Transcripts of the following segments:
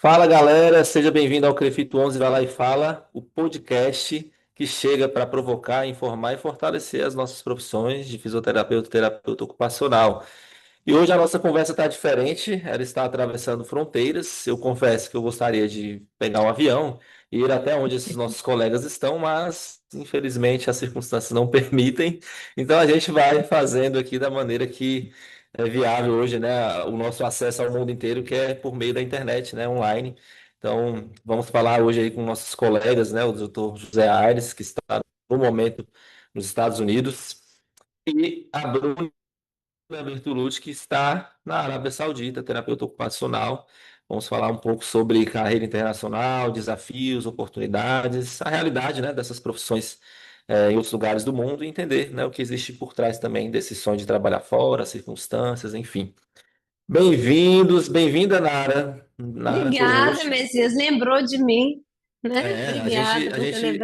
Fala galera, seja bem-vindo ao Crefito 11 Vai Lá e Fala, o podcast que chega para provocar, informar e fortalecer as nossas profissões de fisioterapeuta e terapeuta ocupacional. E hoje a nossa conversa está diferente, ela está atravessando fronteiras. Eu confesso que eu gostaria de pegar um avião e ir até onde esses nossos colegas estão, mas infelizmente as circunstâncias não permitem. Então a gente vai fazendo aqui da maneira que é viável hoje, né? O nosso acesso ao mundo inteiro, que é por meio da internet, né? Online. Então vamos falar hoje aí com nossos colegas, né? O doutor José Aires, que está no momento nos Estados Unidos, e a Bruna Bertolucci, que está na Arábia Saudita, terapeuta ocupacional. Vamos falar um pouco sobre carreira internacional, desafios, oportunidades, a realidade, né, dessas profissões em outros lugares do mundo e entender, né, o que existe por trás também desse sonho de trabalhar fora, circunstâncias, enfim. Bem-vindos, bem-vinda, Nara. Nara Obrigada, co-host. Messias. Lembrou de mim, né? É, a gente, Obrigada a por ter gente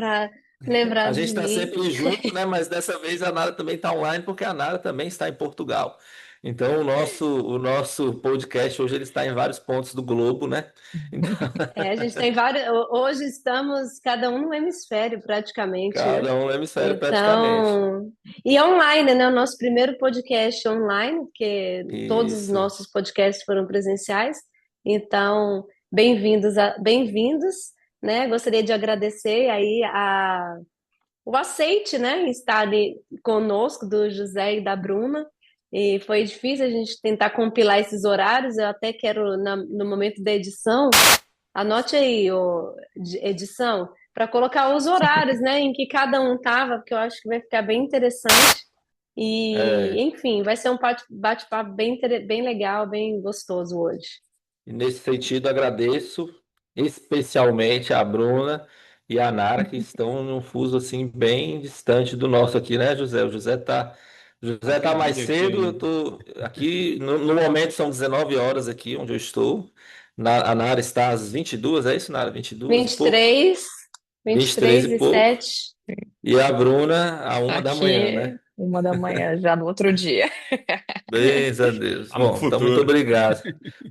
A lembrado gente de está mim. sempre junto, né? Mas dessa vez a Nara também está online, porque a Nara também está em Portugal. Então, o nosso podcast hoje ele está em vários pontos do globo, né? Então, A gente tem vários. Hoje estamos cada um no hemisfério, praticamente, né? cada um no hemisfério praticamente. Então, e online, né? O nosso primeiro podcast online, porque todos os Isso. nossos podcasts foram presenciais. Então, bem-vindos, né? Gostaria de agradecer aí o aceite, né, em estar ali conosco, do José e da Bruna. E foi difícil a gente tentar compilar esses horários. Eu até quero, no momento da edição, anote aí, edição, para colocar os horários, né, em que cada um tava, porque eu acho que vai ficar bem interessante. E, É, enfim, vai ser um bate-papo bem legal, bem gostoso hoje. e nesse sentido, agradeço especialmente a Bruna e a Nara, que estão num fuso assim bem distante do nosso aqui, né, José? O José tá mais Maravilha cedo, eu aqui. tô aqui, no momento são 19 horas aqui onde eu estou. A Nara está às 22, é isso, Nara? 22 e Vinte e pouco? três, vinte vinte e e três três e e pouco. sete. E a Bruna, a 1 da manhã, Aqui, né? 1 da manhã, já no outro dia. Bens a Deus. Tá no Bom, então muito futuro. obrigado.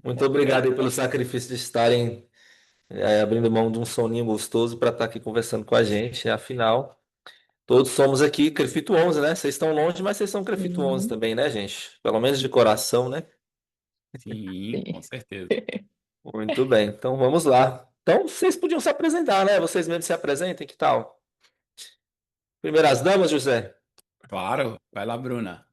Muito obrigado aí pelo sacrifício de estarem abrindo mão de um soninho gostoso para estar aqui conversando com a gente. Afinal, todos somos aqui Crefito 11, né? Vocês estão longe, mas vocês são Crefito 11 Sim, também, né, gente? Pelo menos de coração, né? Sim, sim. com certeza. Muito bem, então vamos lá. Então, vocês podiam se apresentar, né? Vocês mesmos se apresentem, que tal? Primeiras damas, José. Claro, vai lá, Bruna.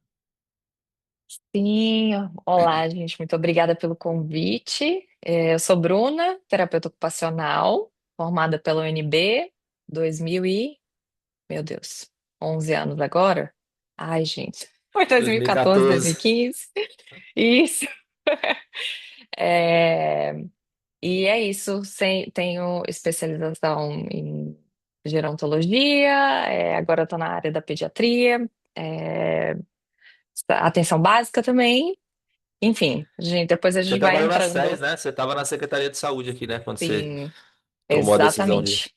Sim, olá, gente, muito obrigada pelo convite. Eu sou Bruna, terapeuta ocupacional, formada pela UNB, 2000 e, meu Deus, 11 anos agora? Ai, gente, foi 2014, 2014. 2015, isso. É, e é isso, tenho especialização em gerontologia, agora estou na área da pediatria, é, atenção básica também. Enfim, gente, depois a Você gente vai trabalhou na entrando. SES, né? Você estava na Secretaria de Saúde aqui, né? Quando você Sim, tomou a decisão de. exatamente.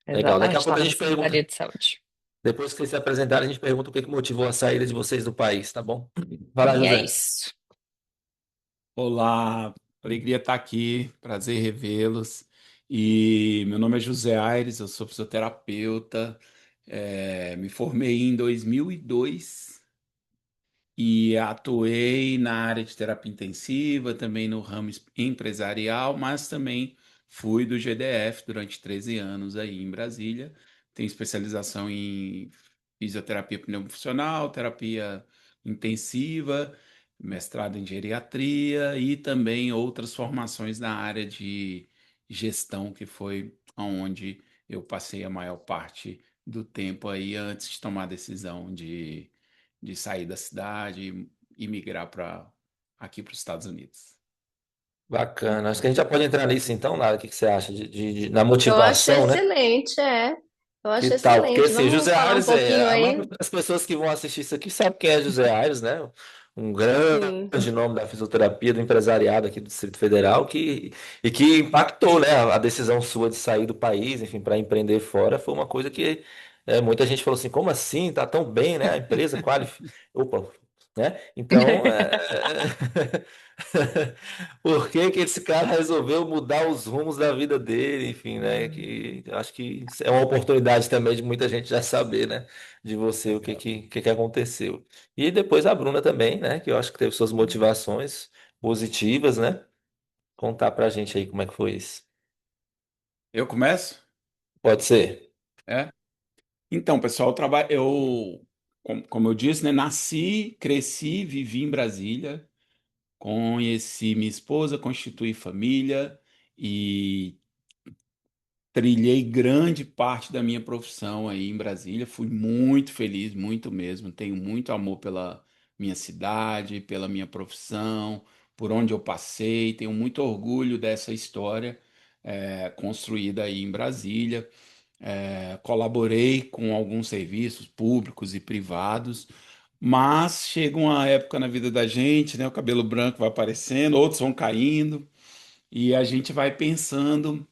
Legal. Daqui Exatamente, a pouco a estava na gente pergunta. Secretaria de Saúde. Depois que vocês se apresentarem, a gente pergunta o que que motivou a saída de vocês do país, tá bom? Vai lá, E é José. isso. Olá, alegria estar aqui, prazer revê-los. E meu nome é José Aires, eu sou fisioterapeuta, me formei em 2002 e atuei na área de terapia intensiva, também no ramo empresarial, mas também fui do GDF durante 13 anos aí em Brasília. Tenho especialização em fisioterapia pneumofuncional, terapia intensiva, mestrado em geriatria e também outras formações na área de gestão, que foi onde eu passei a maior parte do tempo aí antes de tomar a decisão de sair da cidade e migrar para aqui para os Estados Unidos. Bacana. Acho que a gente já pode entrar nisso então, Nara. O que que você acha na Eu acho motivação, né? excelente, é. Eu Que acho tal? Porque excelente. assim, Vamos José falar um Aires pouquinho a aí. maioria das pessoas que vão assistir isso aqui sabe quem é José Aires, né? Um Sim. grande nome da fisioterapia, do empresariado aqui do Distrito Federal, e que impactou, né? A decisão sua de sair do país, enfim, para empreender fora, foi uma coisa que muita gente falou assim, como assim? Tá tão bem, né? A empresa Opa, né? Então, Por que que esse cara resolveu mudar os rumos da vida dele, enfim, né? Que eu acho que é uma oportunidade também de muita gente já saber, né? De você o que que aconteceu. E depois a Bruna também, né? Que eu acho que teve suas motivações positivas, né? Contar pra gente aí como é que foi isso. Eu começo? Pode ser. É. Então, pessoal, como eu disse, né, nasci, cresci, vivi em Brasília, conheci minha esposa, constituí família e trilhei grande parte da minha profissão aí em Brasília. Fui muito feliz, muito mesmo. Tenho muito amor pela minha cidade, pela minha profissão, por onde eu passei. Tenho muito orgulho dessa história, construída aí em Brasília. Colaborei com alguns serviços públicos e privados, mas chega uma época na vida da gente, né? O cabelo branco vai aparecendo, outros vão caindo, e a gente vai pensando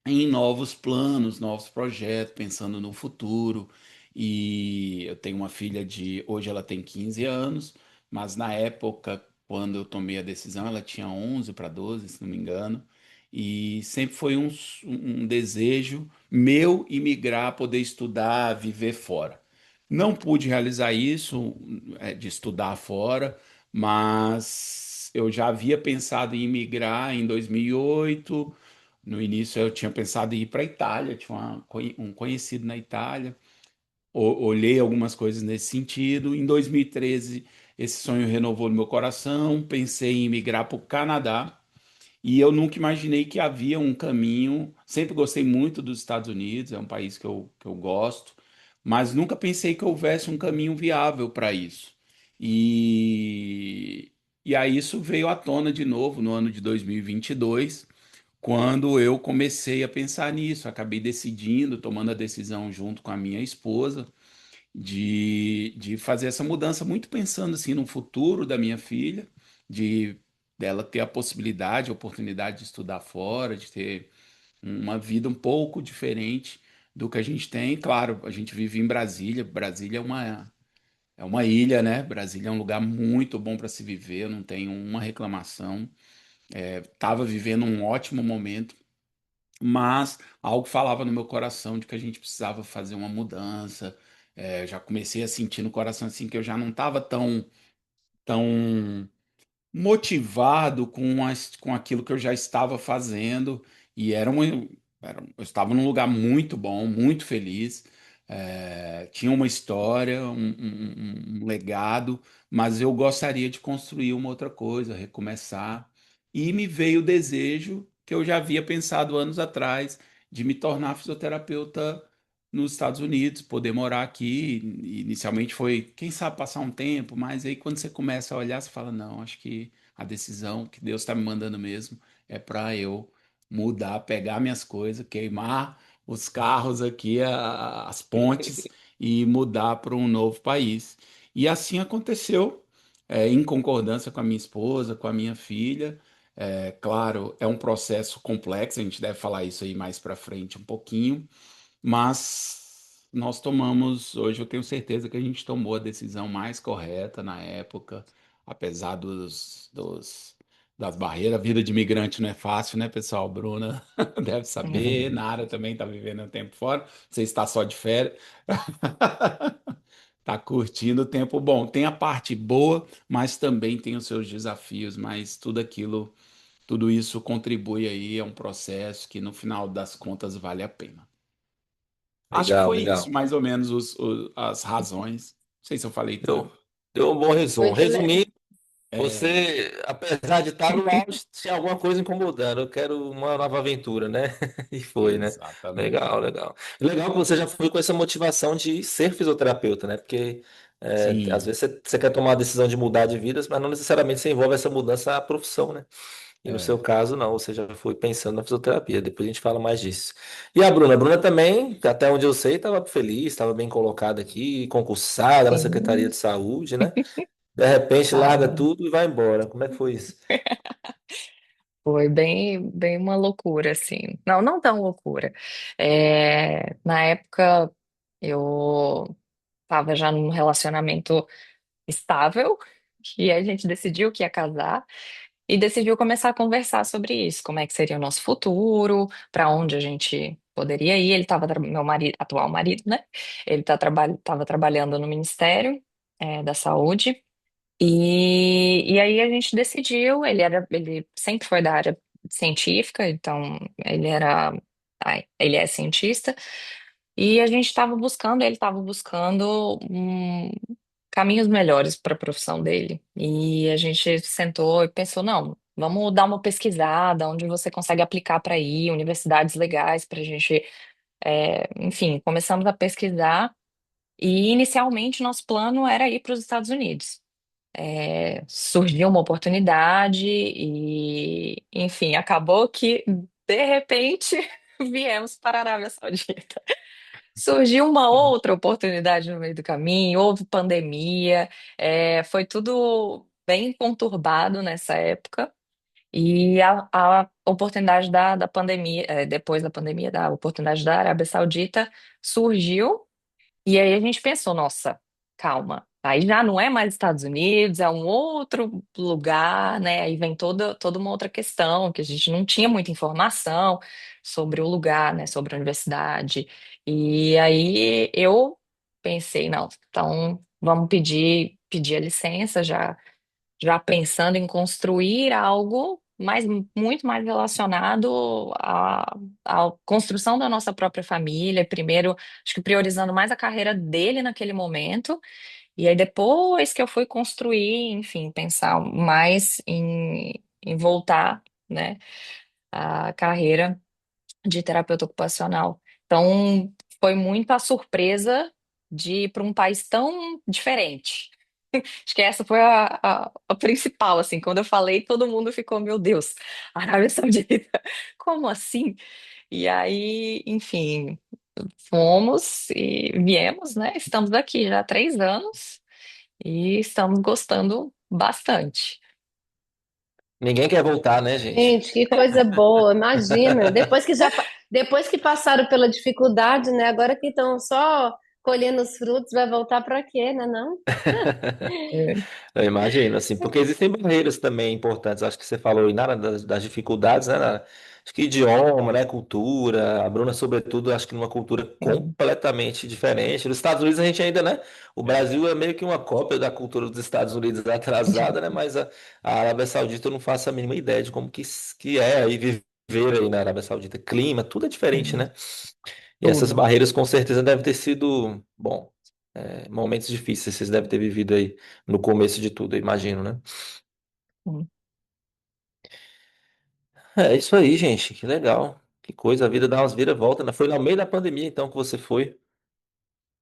em novos planos, novos projetos, pensando no futuro. E eu tenho uma filha hoje ela tem 15 anos, mas na época, quando eu tomei a decisão, ela tinha 11 para 12, se não me engano. E sempre foi um desejo meu imigrar, poder estudar, viver fora. Não pude realizar isso, de estudar fora, mas eu já havia pensado em imigrar em 2008. No início eu tinha pensado em ir para a Itália, tinha um conhecido na Itália, olhei algumas coisas nesse sentido. Em 2013, esse sonho renovou no meu coração, pensei em migrar para o Canadá, e eu nunca imaginei que havia um caminho. Sempre gostei muito dos Estados Unidos, é um país que eu gosto, mas nunca pensei que houvesse um caminho viável para isso. E, e aí isso veio à tona de novo no ano de 2022, quando eu comecei a pensar nisso. Acabei decidindo, tomando a decisão junto com a minha esposa, de fazer essa mudança, muito pensando assim no futuro da minha filha, de dela ter a possibilidade, a oportunidade de estudar fora, de ter uma vida um pouco diferente do que a gente tem. Claro, a gente vive em Brasília. Brasília é uma ilha, né? Brasília é um lugar muito bom para se viver, eu não tenho uma reclamação. Estava vivendo um ótimo momento, mas algo falava no meu coração de que a gente precisava fazer uma mudança. Já comecei a sentir no coração assim que eu já não estava tão motivado com aquilo que eu já estava fazendo, e eu estava num lugar muito bom, muito feliz. Tinha uma história, um legado, mas eu gostaria de construir uma outra coisa, recomeçar. E me veio o desejo que eu já havia pensado anos atrás de me tornar fisioterapeuta nos Estados Unidos, poder morar aqui. Inicialmente foi, quem sabe, passar um tempo, mas aí quando você começa a olhar, você fala, não, acho que a decisão que Deus está me mandando mesmo é para eu mudar, pegar minhas coisas, queimar os carros aqui, as pontes, e mudar para um novo país. E assim aconteceu, em concordância com a minha esposa, com a minha filha. Claro, é um processo complexo, a gente deve falar isso aí mais para frente um pouquinho, mas nós tomamos, hoje eu tenho certeza que a gente tomou a decisão mais correta na época, apesar das barreiras. A vida de imigrante não é fácil, né, pessoal? Bruna deve saber, Nara também está vivendo um tempo fora, você está só de férias. Tá curtindo o tempo bom. Tem a parte boa, mas também tem os seus desafios, mas tudo isso contribui aí a um processo que no final das contas vale a pena. Acho que Legal, foi isso, legal. mais ou menos, as razões. Não sei se eu falei tudo. Deu um bom resumo. Muito legal. Resumindo, É, você, apesar de estar no auge, tinha alguma coisa incomodando. Eu quero uma nova aventura, né? E foi, né? exatamente. Legal, legal. Legal que você já foi com essa motivação de ser fisioterapeuta, né? Porque às Sim, vezes você quer tomar a decisão de mudar de vidas, mas não necessariamente você envolve essa mudança à profissão, né? E no seu é, caso, não, você já foi pensando na fisioterapia. Depois a gente fala mais disso. E a Bruna? A Bruna também, até onde eu sei, estava feliz, estava bem colocada aqui, concursada na Secretaria Sim, de Saúde, né? De repente larga tava. tudo e vai embora. Como é que foi isso? Foi bem, bem uma loucura, assim. Não, não tão loucura. Na época, eu estava já num relacionamento estável, e a gente decidiu que ia casar. e decidiu começar a conversar sobre isso, como é que seria o nosso futuro, para onde a gente poderia ir. Ele estava, meu marido, atual marido, né? Ele estava trabalhando no Ministério, da Saúde. E aí a gente decidiu, ele sempre foi da área científica, então ele é cientista, e a gente estava buscando, ele estava buscando caminhos melhores para a profissão dele. E a gente sentou e pensou, não, vamos dar uma pesquisada, onde você consegue aplicar para ir, universidades legais para a gente, enfim, começamos a pesquisar. E inicialmente nosso plano era ir para os Estados Unidos. Surgiu uma oportunidade e, enfim, acabou que, de repente, viemos para a Arábia Saudita. Surgiu uma outra oportunidade no meio do caminho, houve pandemia, foi tudo bem conturbado nessa época. E a oportunidade da pandemia, depois da pandemia, da oportunidade da Arábia Saudita surgiu. E aí a gente pensou, nossa, calma, aí já não é mais Estados Unidos, é um outro lugar, né? Aí vem toda uma outra questão, que a gente não tinha muita informação sobre o lugar, né? Sobre a universidade. E aí eu pensei, não, então vamos pedir a licença, já pensando em construir algo muito mais relacionado à construção da nossa própria família. Primeiro, acho que priorizando mais a carreira dele naquele momento, e aí depois que eu fui construir, enfim, pensar mais em voltar, né, a carreira de terapeuta ocupacional. Então, foi muito a surpresa de ir para um país tão diferente. Acho que essa foi a principal, assim, quando eu falei, todo mundo ficou, meu Deus, Arábia Saudita, como assim? E aí, enfim, fomos e viemos, né? Estamos aqui já há 3 anos e estamos gostando bastante. Ninguém quer voltar, né, gente? Gente, que coisa boa, imagina. Depois que passaram pela dificuldade, né? Agora que estão só colhendo os frutos, vai voltar para quê, né, não? É. Eu imagino, assim, porque existem barreiras também importantes. Acho que você falou aí, Nara, das dificuldades, né, Nara? Acho que idioma, né, cultura. A Bruna, sobretudo, acho que numa cultura Sim. completamente diferente. Nos Estados Unidos a gente ainda, né? O Brasil é meio que uma cópia da cultura dos Estados Unidos atrasada, né? Mas a Arábia Saudita eu não faço a mínima ideia de como que é aí viver aí na Arábia Saudita. Clima, tudo é diferente, Sim, né? E essas tudo. barreiras com certeza devem ter sido, bom, momentos difíceis vocês devem ter vivido aí no começo de tudo, eu imagino, né? Sim. É isso aí, gente, que legal. Que coisa, a vida dá umas viravoltas, né? Foi no meio da pandemia então que você foi,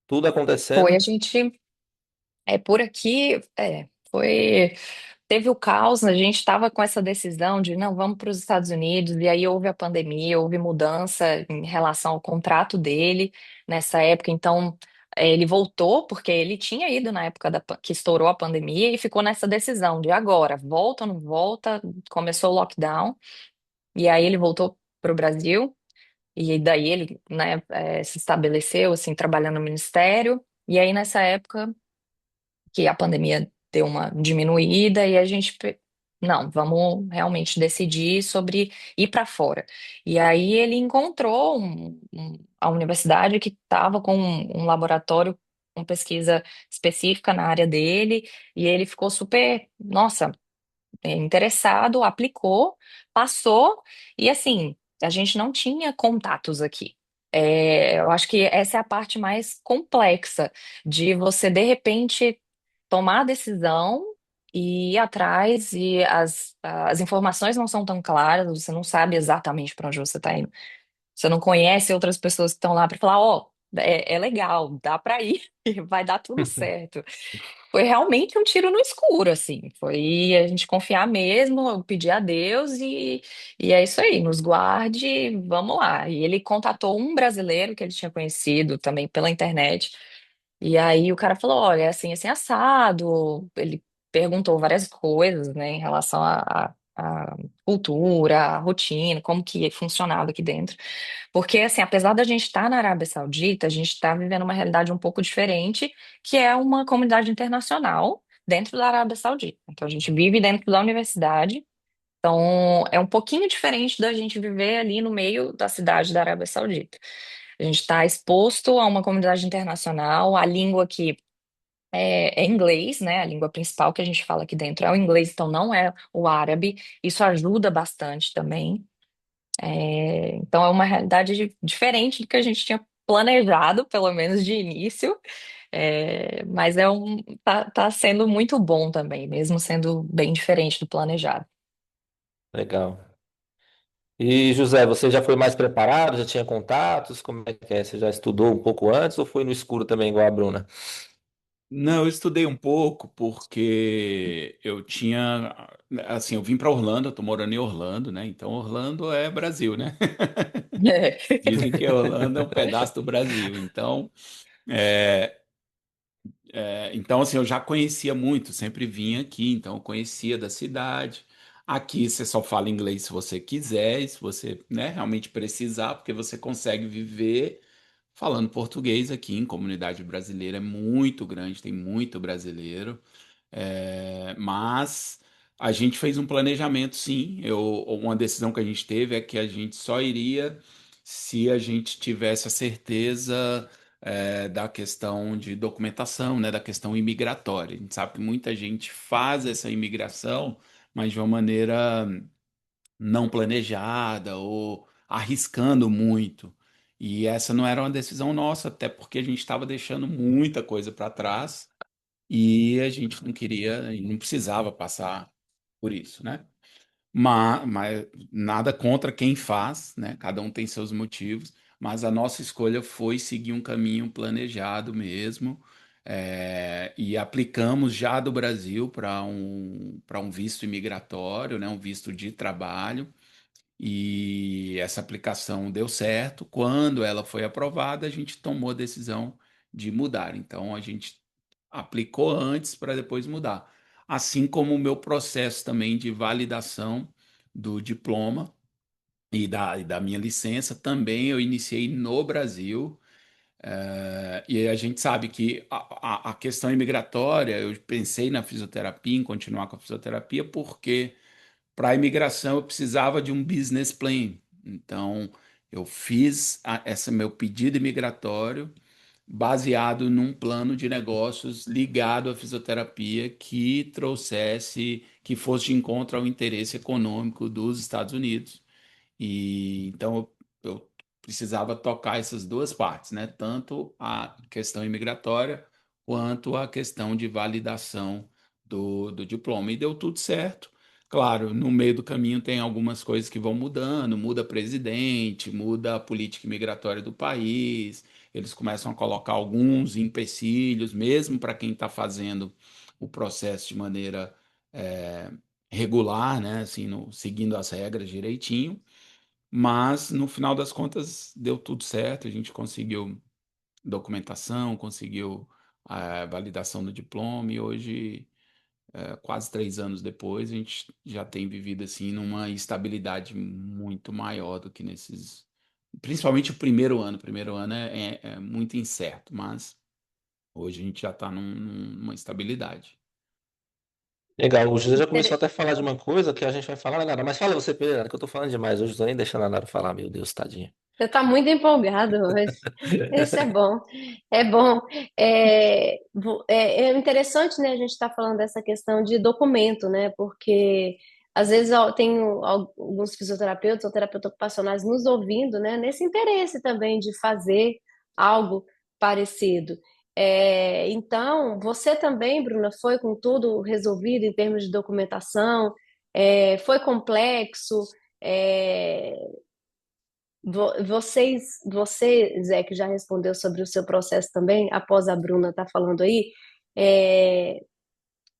tudo Foi, a acontecendo. gente, por aqui, foi. Teve o caos, a gente estava com essa decisão de não, vamos para os Estados Unidos, e aí houve a pandemia, houve mudança em relação ao contrato dele nessa época, então ele voltou, porque ele tinha ido na época que estourou a pandemia e ficou nessa decisão de agora, volta ou não volta, começou o lockdown, e aí ele voltou para o Brasil, e daí ele, né, se estabeleceu, assim, trabalhando no ministério, e aí nessa época que a pandemia deu uma diminuída e a gente, não, vamos realmente decidir sobre ir para fora. E aí ele encontrou a universidade que estava com um laboratório com pesquisa específica na área dele, e ele ficou super, nossa, interessado, aplicou, passou, e assim, a gente não tinha contatos aqui. Eu acho que essa é a parte mais complexa de você, de repente, tomar a decisão e ir atrás, e as informações não são tão claras, você não sabe exatamente para onde você está indo. Você não conhece outras pessoas que estão lá para falar, ó, é legal, dá para ir, vai dar tudo certo. Foi realmente um tiro no escuro, assim. Foi a gente confiar mesmo, eu pedir a Deus e é isso aí, nos guarde, vamos lá. E ele contatou um brasileiro que ele tinha conhecido também pela internet. E aí o cara falou: olha, é assim, assim, assado. Ele perguntou várias coisas, né, em relação à cultura, à rotina, como que funcionava aqui dentro. Porque, assim, apesar da gente estar na Arábia Saudita, a gente está vivendo uma realidade um pouco diferente, que é uma comunidade internacional dentro da Arábia Saudita. Então, a gente vive dentro da universidade, Então, é um pouquinho diferente da gente viver ali no meio da cidade da Arábia Saudita. A gente está exposto a uma comunidade internacional, a língua aqui é inglês, né? A língua principal que a gente fala aqui dentro é o inglês, então não é o árabe. Isso ajuda bastante também. Então é uma realidade diferente do que a gente tinha planejado, pelo menos de início. Mas tá sendo muito bom também, mesmo sendo bem diferente do planejado. Legal. E José, você já foi mais preparado? Já tinha contatos? Como é que é? Você já estudou um pouco antes ou foi no escuro também, igual a Bruna? Não, eu estudei um pouco porque eu tinha, assim, eu vim para Orlando, eu tô morando em Orlando, né? Então Orlando é Brasil, né? Dizem que Orlando é um pedaço do Brasil. É, então assim, eu já conhecia muito, sempre vinha aqui, então eu conhecia da cidade. Aqui você só fala inglês se você quiser, e se você, né, realmente precisar, porque você consegue viver falando português aqui em comunidade brasileira, é muito grande, tem muito brasileiro. Mas a gente fez um planejamento, sim. Uma decisão que a gente teve é que a gente só iria se a gente tivesse a certeza, da questão de documentação, né, da questão imigratória. A gente sabe que muita gente faz essa imigração, mas de uma maneira não planejada ou arriscando muito. E essa não era uma decisão nossa, até porque a gente estava deixando muita coisa para trás. E a gente não queria e não precisava passar por isso, né? Mas nada contra quem faz, né? Cada um tem seus motivos, mas a nossa escolha foi seguir um caminho planejado mesmo, e aplicamos já do Brasil para um visto imigratório, né? Um visto de trabalho. E essa aplicação deu certo. Quando ela foi aprovada, a gente tomou a decisão de mudar. Então, a gente aplicou antes para depois mudar. Assim como o meu processo também de validação do diploma e da minha licença, também eu iniciei no Brasil. E a gente sabe que a questão imigratória, eu pensei na fisioterapia, em continuar com a fisioterapia, porque para a imigração eu precisava de um business plan. Então, eu fiz esse meu pedido imigratório baseado num plano de negócios ligado à fisioterapia que trouxesse, que fosse de encontro ao interesse econômico dos Estados Unidos. E então eu precisava tocar essas duas partes, né? Tanto a questão imigratória quanto a questão de validação do diploma. E deu tudo certo. Claro, no meio do caminho tem algumas coisas que vão mudando, muda presidente, muda a política imigratória do país, eles começam a colocar alguns empecilhos, mesmo para quem está fazendo o processo de maneira eh, regular, né? Assim, seguindo as regras direitinho. Mas no final das contas deu tudo certo, a gente conseguiu documentação, conseguiu a validação do diploma e hoje, quase 3 anos depois, a gente já tem vivido assim numa estabilidade muito maior do que nesses. Principalmente o primeiro ano. O primeiro ano é muito incerto, mas hoje a gente já está numa estabilidade. Legal, o José já começou até a falar de uma coisa que a gente vai falar, Nara. Mas fala você primeiro, que eu tô falando demais hoje, tô nem deixando a Nara falar, meu Deus, tadinha. Você está muito empolgado hoje. Isso é bom. É bom. É interessante, né, a gente estar falando dessa questão de documento, né? Porque às vezes ó, tem alguns fisioterapeutas ou terapeutas ocupacionais nos ouvindo, né? Nesse interesse também de fazer algo parecido. Então, você também, Bruna, foi com tudo resolvido em termos de documentação? Foi complexo? É, você, Zé, que já respondeu sobre o seu processo também, após a Bruna estar falando aí, é,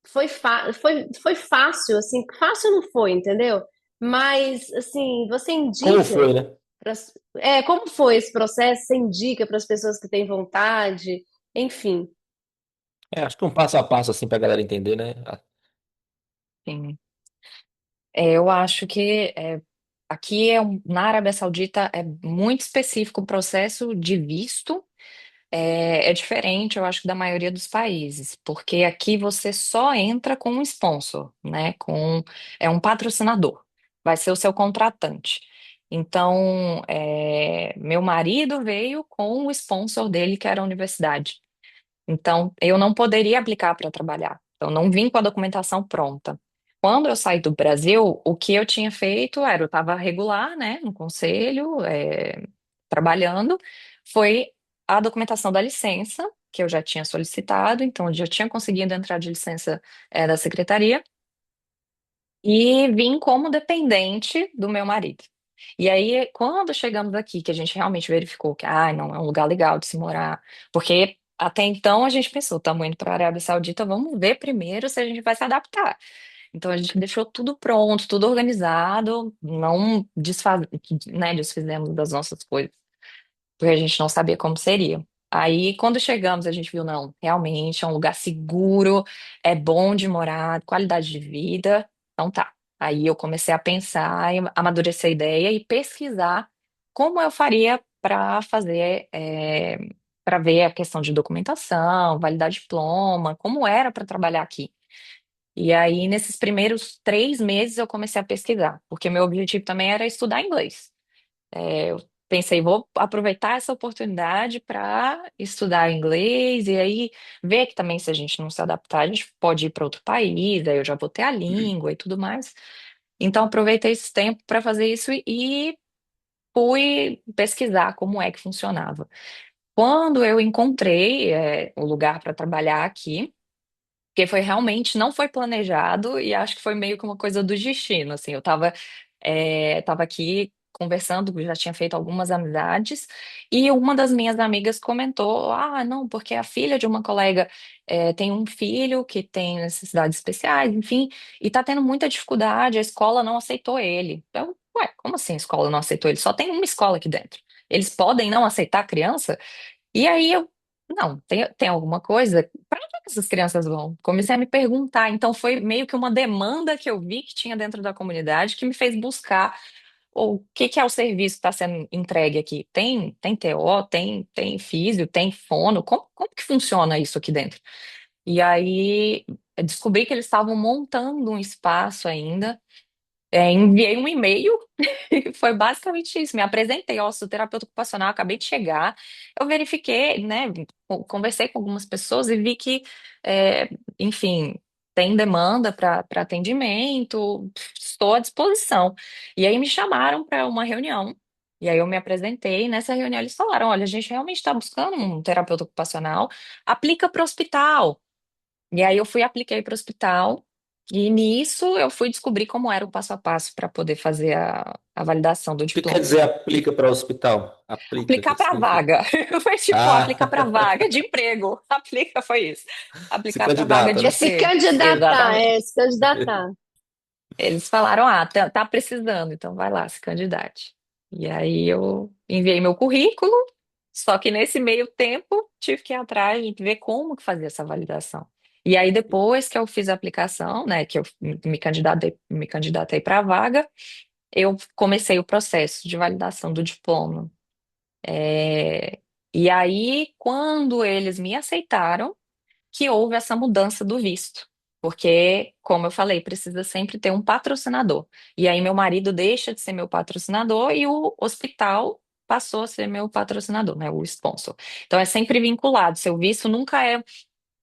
foi fácil, assim, fácil não foi, entendeu? Mas, assim, você Como indica, foi, né? como foi esse processo? Você indica para as pessoas que têm vontade, enfim. Acho que um passo a passo, assim, pra galera entender, né? Sim. Eu acho que aqui na Arábia Saudita é muito específico o processo de visto. É diferente, eu acho, da maioria dos países, porque aqui você só entra com um sponsor, né? É um patrocinador. vai ser o seu contratante. Então, meu marido veio com o sponsor dele, que era a universidade. Então, eu não poderia aplicar para trabalhar. Então, não vim com a documentação pronta. Quando eu saí do Brasil, o que eu tinha feito era, eu estava regular, né, no conselho, trabalhando, foi a documentação da licença, que eu já tinha solicitado, então eu já tinha conseguido entrar de licença, da secretaria, e vim como dependente do meu marido. E aí, quando chegamos aqui, que a gente realmente verificou que, não é um lugar legal de se morar, porque até então a gente pensou, estamos indo para a Arábia Saudita, vamos ver primeiro se a gente vai se adaptar. Então a gente deixou tudo pronto, tudo organizado, não desfizemos das nossas coisas, porque a gente não sabia como seria. Aí, quando chegamos, a gente viu, não, realmente é um lugar seguro, é bom de morar, qualidade de vida. Então tá. Aí eu comecei a pensar, amadurecer a ideia e pesquisar como eu faria para fazer, para ver a questão de documentação, validar diploma, como era para trabalhar aqui. E aí, nesses primeiros 3 meses, eu comecei a pesquisar, porque meu objetivo também era estudar inglês. Eu pensei, vou aproveitar essa oportunidade para estudar inglês e aí ver que também se a gente não se adaptar, a gente pode ir para outro país, aí eu já vou ter a língua e tudo mais. Então aproveitei esse tempo para fazer isso e fui pesquisar como é que funcionava. Quando eu encontrei, o lugar para trabalhar aqui, porque foi realmente, não foi planejado e acho que foi meio que uma coisa do destino, assim, tava aqui conversando, já tinha feito algumas amizades e uma das minhas amigas comentou, não, porque a filha de uma colega tem um filho que tem necessidades especiais, enfim, e tá tendo muita dificuldade, a escola não aceitou ele. Então, ué, como assim a escola não aceitou ele? Só tem uma escola aqui dentro. Eles podem não aceitar a criança? E aí não, tem alguma coisa? Para onde é que essas crianças vão? Comecei a me perguntar. Então foi meio que uma demanda que eu vi que tinha dentro da comunidade que me fez buscar o que que é o serviço que está sendo entregue aqui. Tem TO, tem físio, tem fono. Como que funciona isso aqui dentro? E aí eu descobri que eles estavam montando um espaço ainda. Enviei um e-mail e foi basicamente isso. Me apresentei, ó, sou terapeuta ocupacional, acabei de chegar. Eu verifiquei, né? Conversei com algumas pessoas e vi que, é, enfim, tem demanda para atendimento, estou à disposição. E aí me chamaram para uma reunião. E aí eu me apresentei. E nessa reunião eles falaram: olha, a gente realmente está buscando um terapeuta ocupacional, aplica para o hospital. E aí eu fui, apliquei para o hospital, e nisso eu fui descobrir como era o passo a passo para poder fazer a validação do O que quer diploma. dizer aplica para o hospital? Aplica, o Aplicar que que para significa? vaga. Foi tipo, Ah, aplicar para vaga de emprego. Aplica, foi isso. se Aplicar para vaga candidata, de É né? se emprego. candidatar, Exatamente. é se candidatar. Eles falaram: tá precisando, então vai lá, se candidate. E aí eu enviei meu currículo, só que nesse meio tempo tive que ir atrás de ver como que fazia essa validação. E aí depois que eu fiz a aplicação, né, que eu me candidatei para a vaga, eu comecei o processo de validação do diploma. É, E aí, quando eles me aceitaram, que houve essa mudança do visto. Porque, como eu falei, precisa sempre ter um patrocinador. E aí, meu marido deixa de ser meu patrocinador e o hospital passou a ser meu patrocinador, né? O sponsor. Então, é sempre vinculado. Seu visto nunca é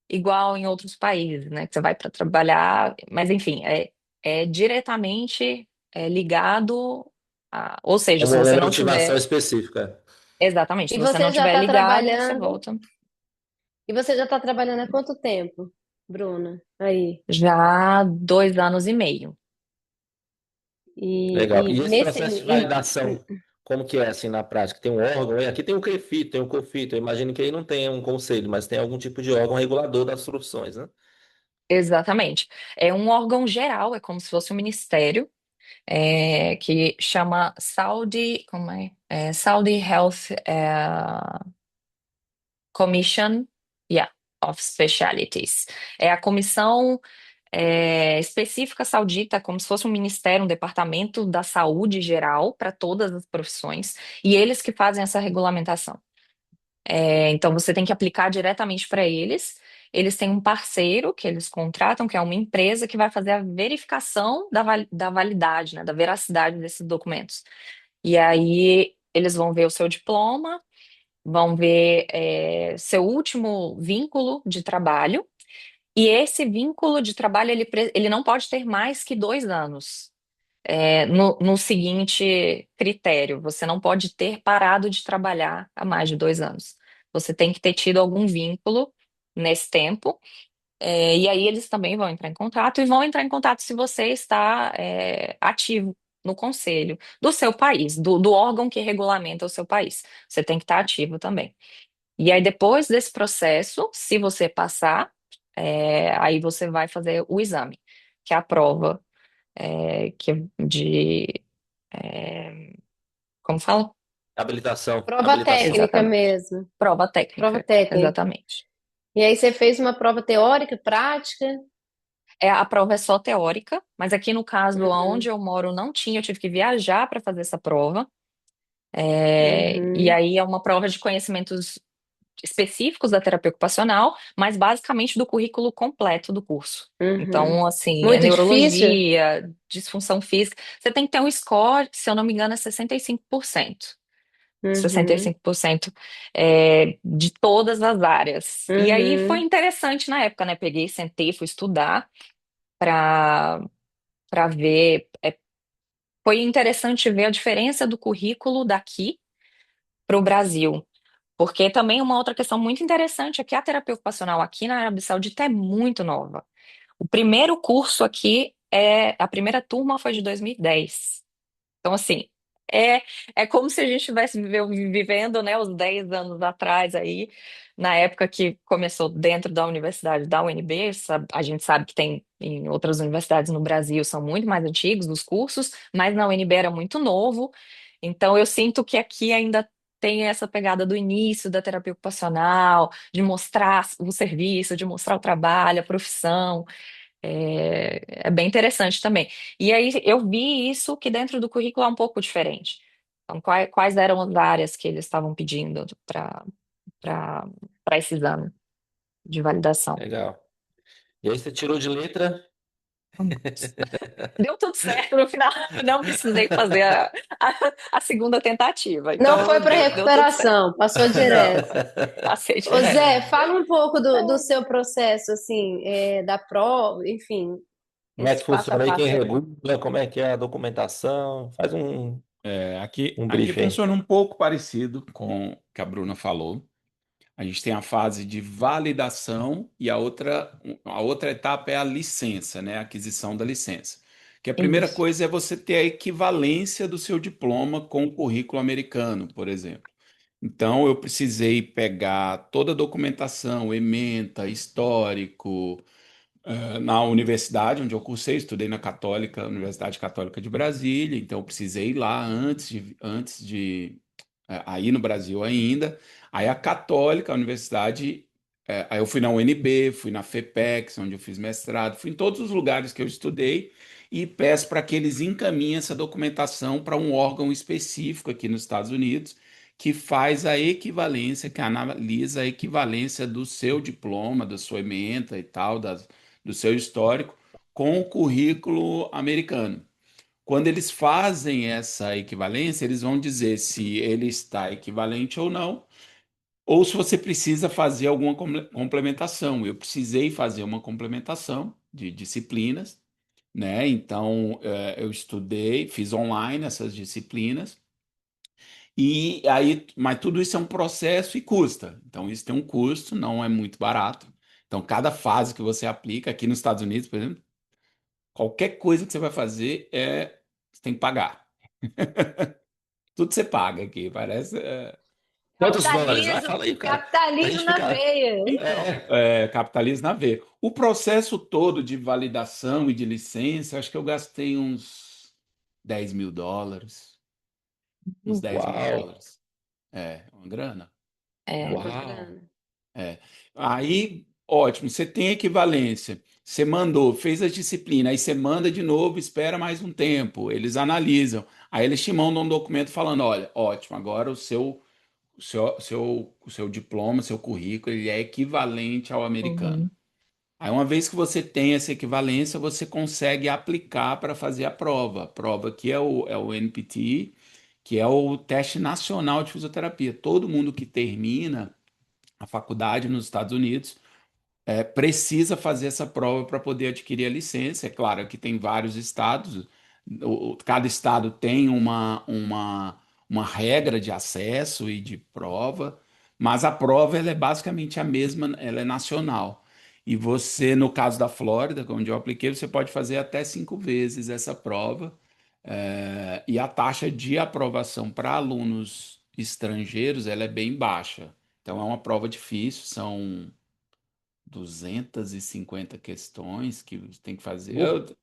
igual em outros países, né? Que você vai para trabalhar, mas enfim, é diretamente ligado ou seja, se Como você uma não motivação tiver, específica. exatamente, E se você não você já tiver está ligado, você trabalhando? volta. E você já está trabalhando há quanto tempo, Bruna? Aí. Já 2 anos e meio. Legal. E E esse nesse. processo de validação, como que é assim na prática? Tem um órgão, aqui tem o CREFIT, tem o COFIT, eu imagino que aí não tem um conselho, mas tem algum tipo de órgão regulador das profissões, né? Exatamente. É um órgão geral, é como se fosse um ministério, que chama Saudi, como é? Saudi Health Commission, yeah, of Specialties. É a comissão específica saudita, como se fosse um ministério, um departamento da saúde geral para todas as profissões, e eles que fazem essa regulamentação. Então você tem que aplicar diretamente para eles. eles têm um parceiro que eles contratam, que é uma empresa que vai fazer a verificação da validade, né, da veracidade desses documentos. E aí eles vão ver o seu diploma, vão ver seu último vínculo de trabalho, e esse vínculo de trabalho ele não pode ter mais que 2 anos. No seguinte critério, você não pode ter parado de trabalhar há mais de 2 anos. Você tem que ter tido algum vínculo nesse tempo, e aí eles também vão entrar em contato e vão entrar em contato se você está ativo no conselho do seu país, do órgão que regulamenta o seu país. Você tem que estar ativo também. E aí, depois desse processo, se você passar, aí você vai fazer o exame, que é a prova que é é, como fala? Habilitação. Prova Habilitação. técnica Exatamente. mesmo. Prova Prova técnica, técnica. exatamente. E aí você fez uma prova teórica, prática? A prova é só teórica, mas aqui no caso, onde Uhum, eu moro, não tinha, eu tive que viajar para fazer essa prova. E uhum, aí é uma prova de conhecimentos específicos da terapia ocupacional, mas basicamente do currículo completo do curso. uhum. Então, assim, é Muito difícil? neurologia, disfunção física. Você tem que ter um score, se eu não me engano, é 65%. Uhum, 65% de todas as áreas. E aí foi uhum, interessante na época, né? Peguei, sentei, fui estudar para ver. Foi interessante ver a diferença do currículo daqui para o Brasil. Porque também uma outra questão muito interessante é que a terapia ocupacional aqui na Arábia Saudita é muito nova. O primeiro curso aqui a primeira turma foi de 2010. Então, assim, é, é como se a gente estivesse vivendo, né, os 10 anos atrás aí, na época que começou dentro da universidade da UNB. A gente sabe que tem em outras universidades no Brasil, são muito mais antigos os cursos, mas na UNB era muito novo. Então, eu sinto que aqui ainda tem essa pegada do início da terapia ocupacional, de mostrar o serviço, de mostrar o trabalho, a profissão. É bem interessante também. E aí eu vi isso que dentro do currículo é um pouco diferente. Então, quais eram as áreas que eles estavam pedindo para esse exame de validação? Legal. E aí você tirou de letra? Deu tudo certo no final, não precisei fazer a segunda tentativa. Não foi Então, para deu tudo certo. recuperação, passou Não. direto. Passei Ô direto. Zé, fala um pouco do seu processo, assim, da prova, enfim, Como é que esse passo a funciona aí? Quem passo aí. regula? Como é que é a documentação? Faz um Aqui briefing aí. funciona um pouco parecido com o que a Bruna falou. A gente tem a fase de validação e a outra etapa é a licença, né? A aquisição da licença. Que a primeira Isso. coisa é você ter a equivalência do seu diploma com o currículo americano, por exemplo. Então, eu precisei pegar toda a documentação, ementa, histórico, na universidade onde eu cursei, estudei na Católica, Universidade Católica de Brasília, então eu precisei ir lá antes de aí no Brasil ainda. Aí a Católica, a universidade, aí eu fui na UNB, fui na FEPEX, onde eu fiz mestrado, fui em todos os lugares que eu estudei e peço para que eles encaminhem essa documentação para um órgão específico aqui nos Estados Unidos que faz a equivalência, que analisa a equivalência do seu diploma, da sua ementa e tal, do seu histórico, com o currículo americano. Quando eles fazem essa equivalência, eles vão dizer se ele está equivalente ou não, ou se você precisa fazer alguma complementação. Eu precisei fazer uma complementação de disciplinas, né? Então, eu estudei, fiz online essas disciplinas, e aí, mas tudo isso é um processo e custa. Então, isso tem um custo, não é muito barato. Então, cada fase que você aplica, aqui nos Estados Unidos, por exemplo, qualquer coisa que você vai fazer você tem que pagar. Tudo você paga aqui, parece Quantos dólares? Ah, Capitalismo, fala aí, cara. Pra capitalismo gente na ficar. veia. então, É, capitalismo na veia. O processo todo de validação e de licença, acho que eu gastei uns US$ 10.000, uns dez mil uau, dólares. Uma grana. É, É uma uau. grana. É. Aí, ótimo, você tem equivalência. Você mandou, fez a disciplina, aí você manda de novo, espera mais um tempo. Eles analisam. Aí eles te mandam um documento falando: olha, ótimo, agora o seu diploma, seu currículo, ele é equivalente ao americano. Uhum. Aí, uma vez que você tem essa equivalência, você consegue aplicar para fazer a prova. A prova que é o NPT, que é o Teste Nacional de Fisioterapia. Todo mundo que termina a faculdade nos Estados Unidos precisa fazer essa prova para poder adquirir a licença. É claro que tem vários estados, cada estado tem uma regra de acesso e de prova, mas a prova ela é basicamente a mesma, ela é nacional. E você, no caso da Flórida, onde eu apliquei, você pode fazer até 5 vezes essa prova. E a taxa de aprovação para alunos estrangeiros ela é bem baixa. Então é uma prova difícil, são 250 questões que você tem que fazer. Uh,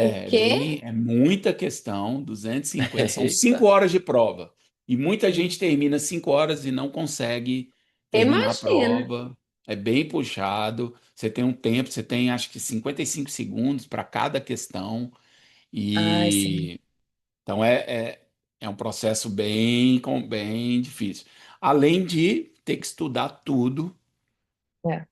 O quê? É muita questão, 250, são Eita. 5 horas de prova. E muita gente termina 5 horas e não consegue terminar a Imagina. prova. É bem puxado. Você tem um tempo, você tem acho que 55 segundos para cada questão. Ai, sim. E então é um processo bem difícil. Além de ter que estudar tudo, É.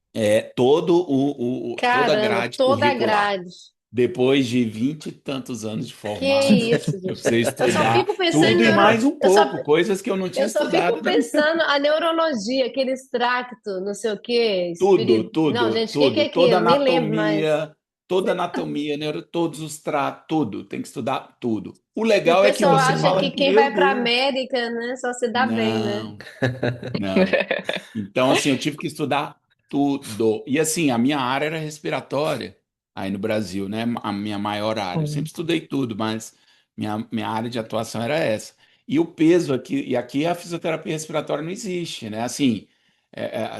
toda a Caramba, grade toda a curricular. grade. Depois de 20 e tantos anos de Que formado, isso, eu gente. precisei Eu só estudar fico pensando em tudo e neuro... mais um eu só, pouco, coisas que eu não tinha eu só estudado fico na minha. pensando a neurologia, aquele extracto, não sei o quê, Tudo, Não, tudo, gente, o que que é tudo, toda aquilo? Nem lembro mais. anatomia, todos os tratos, tudo, tem que estudar tudo. O E o legal é que pessoal você acha fala, que quem meu vai para a Deus, América, né, só se dá bem, né? não, não. Então, assim, eu tive que estudar tudo. E, assim, a minha área era respiratória, aí no Brasil, né? A minha maior área. Eu sempre Hum. estudei tudo, mas minha área de atuação era essa. E o peso aqui, e aqui a fisioterapia respiratória não existe, né? Assim,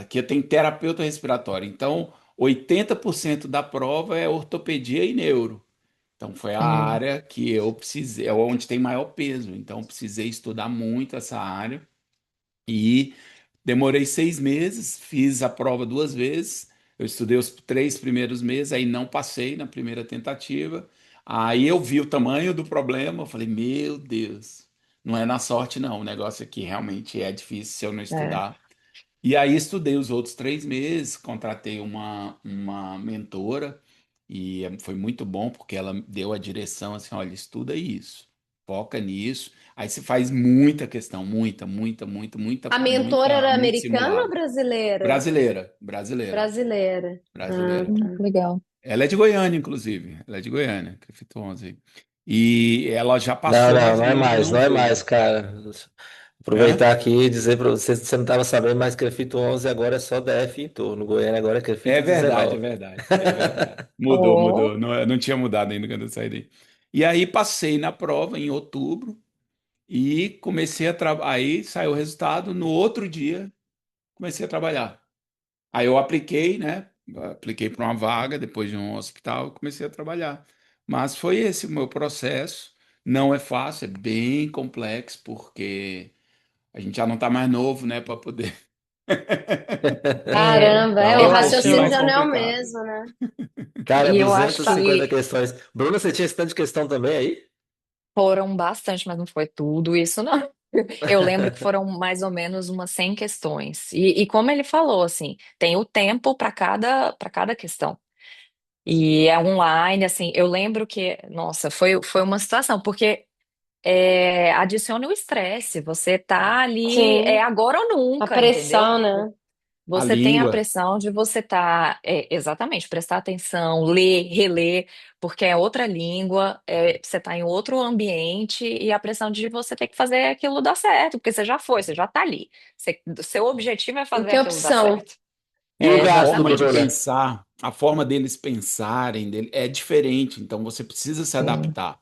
aqui tem terapeuta respiratório. Então, 80% da prova é ortopedia e neuro. Então, foi a Hum. área que eu precisei, é onde tem maior peso. Então, eu precisei estudar muito essa área. E demorei 6 meses, fiz a prova 2 vezes. Eu estudei os 3 primeiros meses, aí não passei na primeira tentativa. Aí eu vi o tamanho do problema, eu falei, meu Deus, não é na sorte não, o negócio aqui realmente é difícil se eu não É. estudar. E aí estudei os outros 3 meses, contratei uma mentora e foi muito bom porque ela deu a direção assim, olha, estuda isso, foca nisso. Aí você faz muita questão, muita, muita, muita, A muita, mentora muita, era muito americana ou simulado. brasileira? Brasileira, brasileira, Brasileira. Ah, brasileira. tá. Legal. Ela é de Goiânia, inclusive. Ela é de Goiânia, Crefito 11. E ela já Não, passou, não, mas não o é nome mais, não não é mais, veio. cara. É? Aproveitar aqui e dizer para você, você não estava sabendo, mas Crefito 11 agora é só DF em torno. Goiânia agora é É Crefito verdade, é 19. verdade, é verdade. Mudou, Oh, mudou. Não, não tinha mudado ainda quando eu saí daí. E aí passei na prova em outubro e comecei a trabalhar. Aí saiu o resultado. No outro dia, comecei a trabalhar. Aí eu apliquei, né? Apliquei para uma vaga depois de um hospital, comecei a trabalhar. Mas foi esse o meu processo. Não é fácil, é bem complexo, porque a gente já não está mais novo, né, para poder. é, Caramba, Então é o um eu acho, pouquinho raciocínio mais já não é o complicado. mesmo, né? Cara, e eu duzentas acho e cinquenta que questões. Bruna, você tinha esse tanto de questão também aí? foram bastante, mas não foi tudo isso, não. Eu lembro que foram mais ou menos umas 100 questões. E como ele falou, assim, tem o tempo para cada questão. E é online, assim, eu lembro que, nossa, foi uma situação, porque adiciona o estresse, você tá ali, é Sim, agora ou a nunca, entendeu? pressão, né? A Você tem a língua. pressão de você estar, exatamente, prestar atenção, ler, reler, porque é outra língua, você está em outro ambiente e a pressão de você ter que fazer aquilo dar certo, porque você já foi, você já está ali. Seu objetivo é Não fazer tem aquilo dar opção. certo. E o E a gasto, forma de Exatamente. Bruna? pensar, a forma deles pensarem é diferente, então você precisa se Sim, adaptar.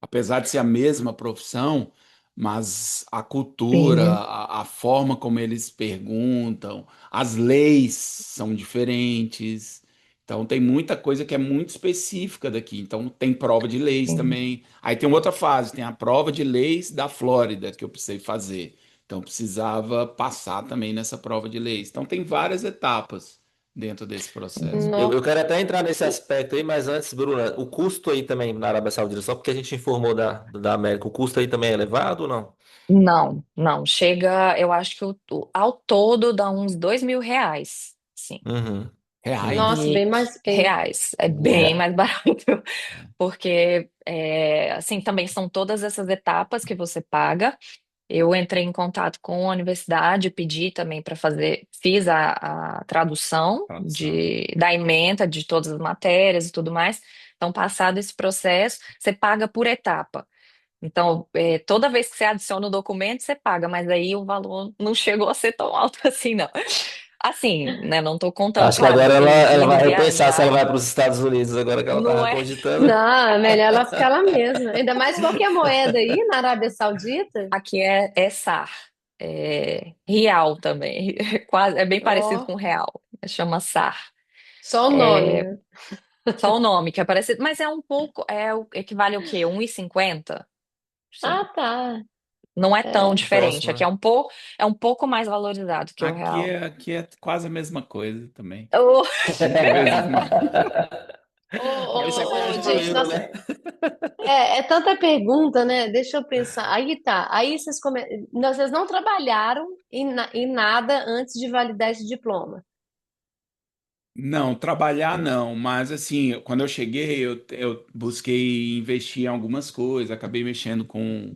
Apesar de ser a mesma profissão, mas a cultura, sim, a forma como eles perguntam, as leis são diferentes. Então tem muita coisa que é muito específica daqui. Então tem prova de leis sim. também. Aí tem outra fase, tem a prova de leis da Flórida que eu precisei fazer. Então eu precisava passar também nessa prova de leis. Então tem várias etapas dentro desse processo. Eu No- quero até entrar nesse aspecto aí, mas antes, Bruna, o custo aí também na Arábia Saudita, só porque a gente informou da América, o custo aí também é elevado ou não? Não, não. Chega, eu acho que ao todo dá uns R$ 2.000, sim. Uhum. Reais. Nossa, bem E mais. reais, é bem Uau. mais barato, porque assim também são todas essas etapas que você paga. Eu entrei em contato com a universidade, pedi também para fazer, fiz a tradução Tradução. da ementa de todas as matérias e tudo mais. Então, passado esse processo, você paga por etapa. Então, toda vez que você adiciona o documento, você paga, mas aí o valor não chegou a ser tão alto assim, não. Assim, né? Não estou contando, Acho que claro, agora ela indo vai repensar se ela viajar, vai para os Estados Unidos, agora que ela não estava é? cogitando. Não, é melhor ela ficar lá mesma. Ainda mais qualquer moeda aí na Arábia Saudita. Aqui é SAR, real também, quase, é bem parecido com Ó, real, chama SAR. só o nome, É, né? só o nome que é parecido, mas é um pouco, equivale ao quê? 1,50? Ah, Sim, tá. não é tão É. diferente. Próximo, Aqui né? é um pouco mais valorizado que o real. Aqui é quase a mesma coisa também. Oh, 5 vezes mais. Isso é coisa de Gente, mineiro, nossa, né? é tanta pergunta, né? Deixa eu pensar. Aí tá. Aí vocês não trabalharam em nada antes de validar esse diploma. Não, trabalhar não, mas assim, quando eu cheguei, eu busquei investir em algumas coisas, acabei mexendo com.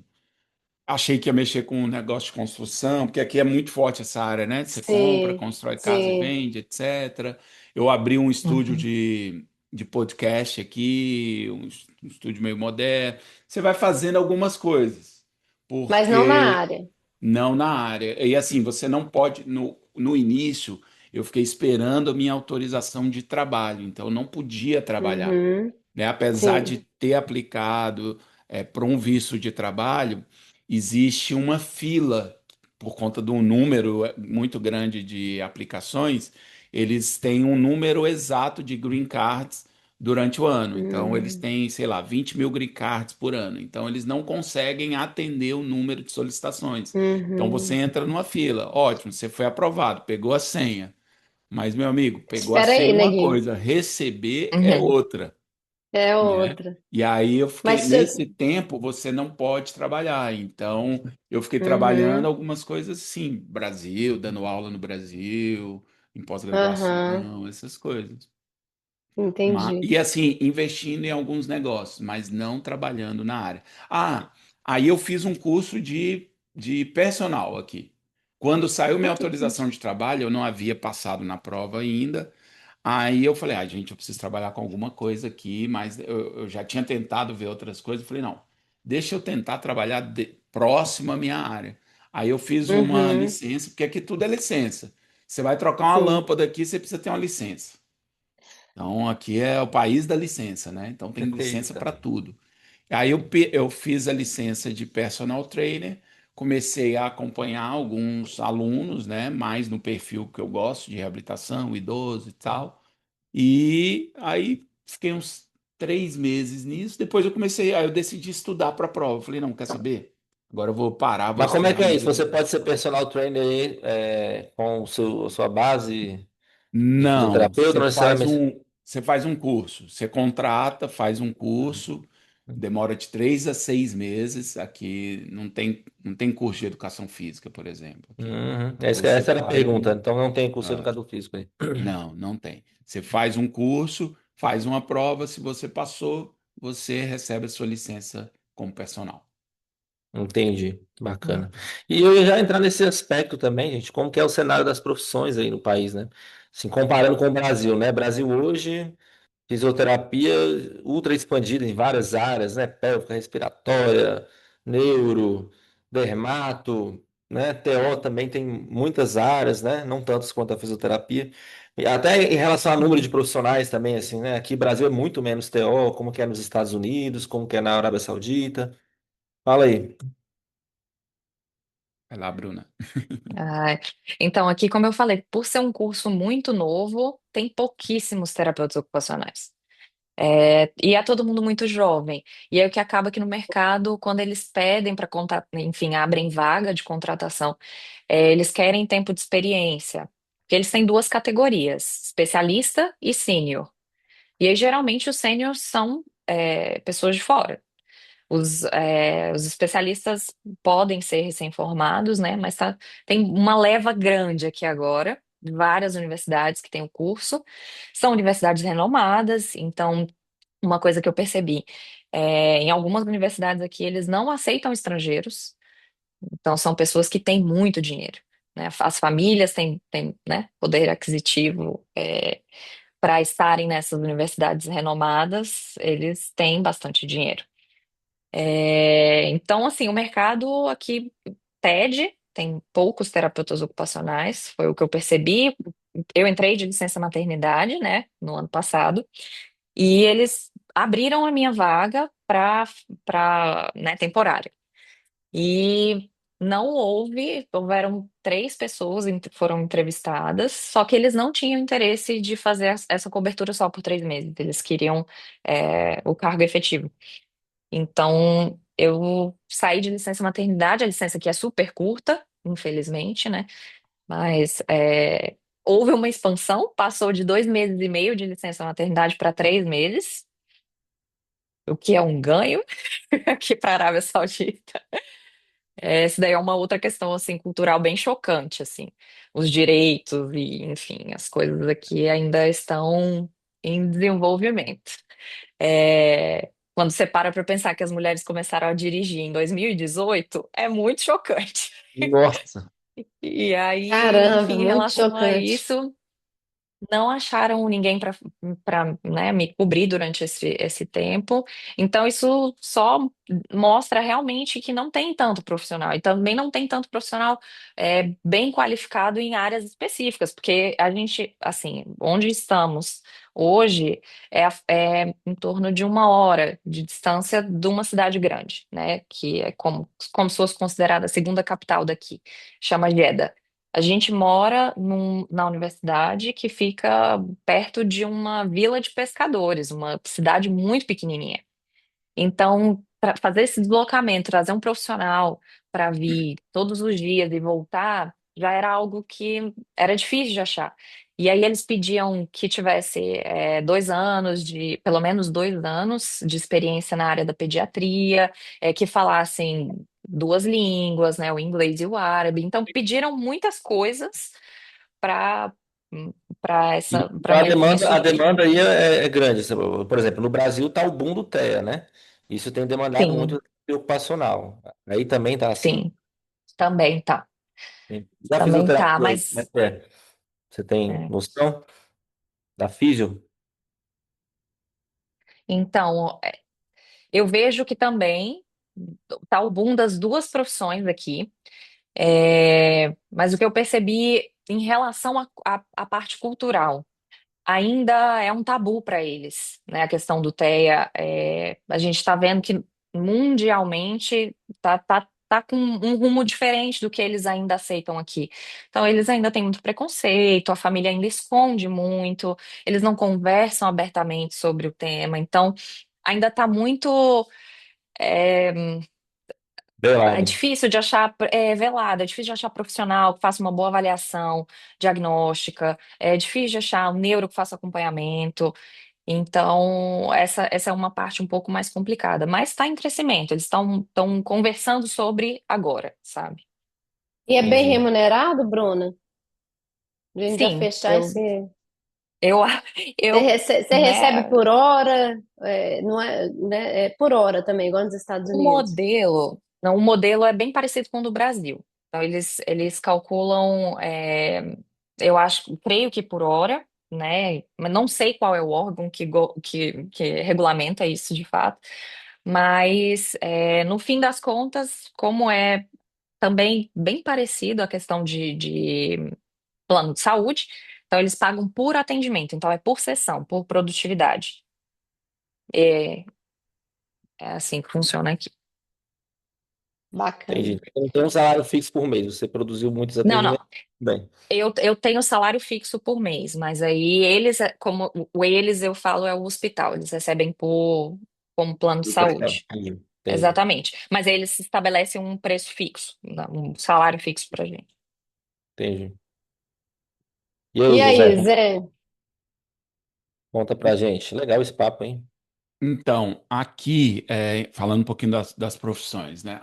Achei que ia mexer com um negócio de construção, porque aqui é muito forte essa área, né? Você compra, Sim, constrói casa e sim. vende, etc. Eu abri um estúdio uhum, de podcast aqui, um estúdio meio moderno. Você vai fazendo algumas coisas, Mas não na porque área. não na área. E assim, você não pode, no início, eu fiquei esperando a minha autorização de trabalho, então eu não podia trabalhar, Uhum, né? Apesar de sim. ter aplicado para um visto de trabalho, existe uma fila por conta de um número muito grande de aplicações. Eles têm um número exato de green cards durante o ano. Então, eles Hum, têm, sei lá, 20 mil green cards por ano. Então, eles não conseguem atender o número de solicitações. Então, você uhum. entra numa fila. Ótimo, você foi aprovado, pegou a senha. Mas, meu amigo, pegou a Espera senha aí, é uma neguinho. coisa, receber é uhum, outra, É né? outra. E aí eu fiquei, Mas, nesse tempo você não pode trabalhar. Então eu fiquei trabalhando uhum, algumas coisas assim, Brasil, dando aula no Brasil, em aham, pós-graduação, essas coisas. entendi. E assim, investindo em alguns negócios, mas não trabalhando na área. Ah, aí eu fiz um curso de personal aqui. Quando saiu minha autorização de trabalho, eu não havia passado na prova ainda. Aí eu falei, gente, eu preciso trabalhar com alguma coisa aqui, mas eu já tinha tentado ver outras coisas. Eu falei, não, deixa eu tentar trabalhar próximo à minha área. Aí eu fiz uma Uhum, licença, porque aqui tudo é licença. Você vai trocar uma sim. lâmpada aqui, você precisa ter uma licença. Então aqui é o país da licença, né? Então tem licença Eita. para tudo. Aí eu fiz a licença de personal trainer, comecei a acompanhar alguns alunos, né? Mais no perfil que eu gosto de reabilitação, idoso e tal. E aí fiquei uns 3 meses nisso. Depois aí eu decidi estudar para a prova. Falei, não, quer saber? Agora eu vou parar, vou Mas como é que estudar é mais isso? Você direitinho. pode ser personal trainer aí com a sua base de Não, fisioterapeuta, não necessariamente. você faz um curso. Você contrata, faz um curso, demora de 3 a 6 meses. Aqui não tem curso de educação física, por exemplo. Aqui. Uhum. Então você Essa era a faz pergunta. um. Então não tem curso de ah, educador físico aí. Não, não tem. Você faz um curso, faz uma prova, se você passou, você recebe a sua licença como personal. Entendi. Bacana. Né? E eu ia já entrar nesse aspecto também, gente, como que é o cenário das profissões aí no país, né? Assim, comparando com o Brasil, né? Brasil hoje, fisioterapia ultra expandida em várias áreas, né? Pélvica, respiratória, neuro, dermato, né? TO também tem muitas áreas, né? Não tantas quanto a fisioterapia. E até em relação ao número de profissionais também, assim, né? Aqui no Brasil é muito menos TO, como que é nos Estados Unidos, como que é na Arábia Saudita. Fala aí. Vai lá, Bruna. Ai, então, aqui, como eu falei, por ser um curso muito novo, tem pouquíssimos terapeutas ocupacionais. E é todo mundo muito jovem. E é o que acaba que no mercado, quando eles pedem para enfim, abrem vaga de contratação, eles querem tempo de experiência. Porque eles têm duas categorias, especialista e sênior. E aí, geralmente, os sêniors são pessoas de fora. Os especialistas podem ser recém-formados, né? Mas tem uma leva grande aqui agora, de várias universidades que têm o curso. São universidades renomadas, então, uma coisa que eu percebi, em algumas universidades aqui, eles não aceitam estrangeiros, então são pessoas que têm muito dinheiro, né? As famílias têm, né, poder aquisitivo, para estarem nessas universidades renomadas, eles têm bastante dinheiro. Então, assim, o mercado aqui pede, tem poucos terapeutas ocupacionais, foi o que eu percebi. Eu entrei de licença maternidade, né, no ano passado, e eles abriram a minha vaga para, né, temporária. E não houveram 3 pessoas que foram entrevistadas, só que eles não tinham interesse de fazer essa cobertura só por 3 meses, eles queriam o cargo efetivo. Então, eu saí de licença maternidade, a licença aqui é super curta, infelizmente, né? Mas houve uma expansão, passou de 2 meses e meio de licença maternidade para 3 meses, o que é um ganho aqui para a Arábia Saudita. Essa daí é uma outra questão, assim, cultural bem chocante, assim. Os direitos e, enfim, as coisas aqui ainda estão em desenvolvimento. Quando você para pensar que as mulheres começaram a dirigir em 2018, é muito chocante. Nossa, E aí, Caramba, enfim, em muito relação a chocante. isso, não acharam ninguém para, né, me cobrir durante esse tempo. Então, isso só mostra realmente que não tem tanto profissional. E também não tem tanto profissional bem qualificado em áreas específicas, porque a gente, assim, onde estamos hoje é em torno de 1 hora de distância de uma cidade grande, né? Que é como se fosse considerada a segunda capital daqui, chama Jeddah. A gente mora na universidade que fica perto de uma vila de pescadores, uma cidade muito pequenininha. Então, fazer esse deslocamento, trazer um profissional para vir todos os dias e voltar, já era algo que era difícil de achar. E aí eles pediam que tivesse 2 anos pelo menos 2 anos de experiência na área da pediatria, que falassem 2 línguas, né, o inglês e o árabe. Então pediram muitas coisas para para a me demanda, a suprir. demanda aí é grande. Por exemplo, no Brasil está o boom do TEA, né? Isso tem demandado muito Sim, ocupacional. Aí também está assim? sim, também tá. Da Também tá, fisioterapia, como é mas que é? Você tem é, noção da físio? então eu vejo que também tá o boom das duas profissões aqui. Mas o que eu percebi em relação à parte cultural, ainda é um tabu para eles, né? A questão do TEA, a gente está vendo que mundialmente tá com um rumo diferente do que eles ainda aceitam aqui. Então, eles ainda têm muito preconceito, a família ainda esconde muito, eles não conversam abertamente sobre o tema. Então, ainda está muito. é, é Velado. difícil de achar velado, é difícil de achar profissional que faça uma boa avaliação diagnóstica, é difícil de achar um neuro que faça acompanhamento. Então, essa é uma parte um pouco mais complicada, mas está em crescimento, eles estão conversando sobre agora, sabe? E é bem Entendi. remunerado, Bruna? A gente já Sim, fechar esse. eu, eu, Você recebe né, por hora, não é, né, é por hora também, igual nos Estados o Unidos. modelo, não, o modelo é bem parecido com o do Brasil. Então, eles calculam, eu acho, creio que por hora, né? Mas não sei qual é o órgão que regulamenta isso de fato. Mas, no fim das contas, como é também bem parecido a questão de plano de saúde, então eles pagam por atendimento, então é por sessão, por produtividade. É, é assim que funciona aqui. Bacana. Entendi. Então tem um salário fixo por mês. Você produziu muitos Não, atendimentos? não. Bem. Eu tenho salário fixo por mês, mas aí eles, como o eles eu falo é o hospital, eles recebem como plano de saúde. Entendi. Entendi. Exatamente. Mas aí eles estabelecem um preço fixo, um salário fixo pra gente. Entendi. E aí, E José, aí, Zé? conta pra gente. Legal esse papo, hein? Então, aqui, falando um pouquinho das profissões, né?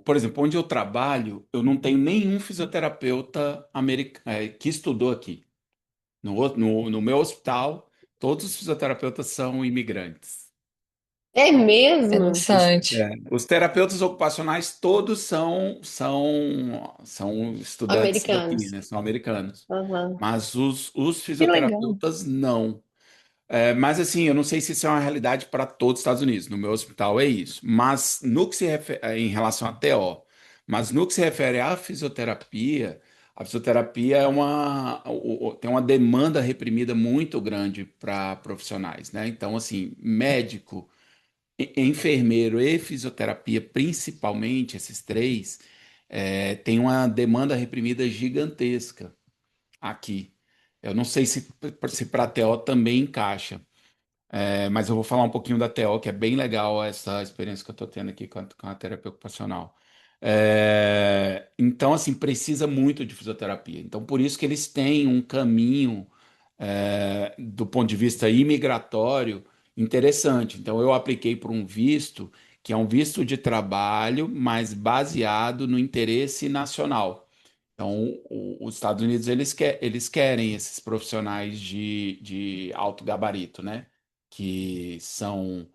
Por exemplo, onde eu trabalho, eu não tenho nenhum fisioterapeuta que estudou aqui. No meu hospital, todos os fisioterapeutas são imigrantes. É mesmo? Interessante. Os terapeutas ocupacionais todos são estudantes daqui, Americanos. né? São americanos. Aham. Mas os Que legal. fisioterapeutas não. Mas assim, eu não sei se isso é uma realidade para todos os Estados Unidos. No meu hospital é isso. Mas no que se refere, em relação à TO, mas no que se refere à fisioterapia, a fisioterapia tem uma demanda reprimida muito grande para profissionais, né? Então, assim, médico, enfermeiro e fisioterapia, principalmente esses três, tem uma demanda reprimida gigantesca aqui. Eu não sei se para a TO também encaixa. Mas eu vou falar um pouquinho da TO, que é bem legal essa experiência que eu estou tendo aqui com a terapia ocupacional. Então, assim, precisa muito de fisioterapia. Então, por isso que eles têm um caminho, do ponto de vista imigratório, interessante. Então, eu apliquei por um visto, que é um visto de trabalho, mas baseado no interesse nacional. Então, os Estados Unidos eles querem esses profissionais de alto gabarito, né? Que são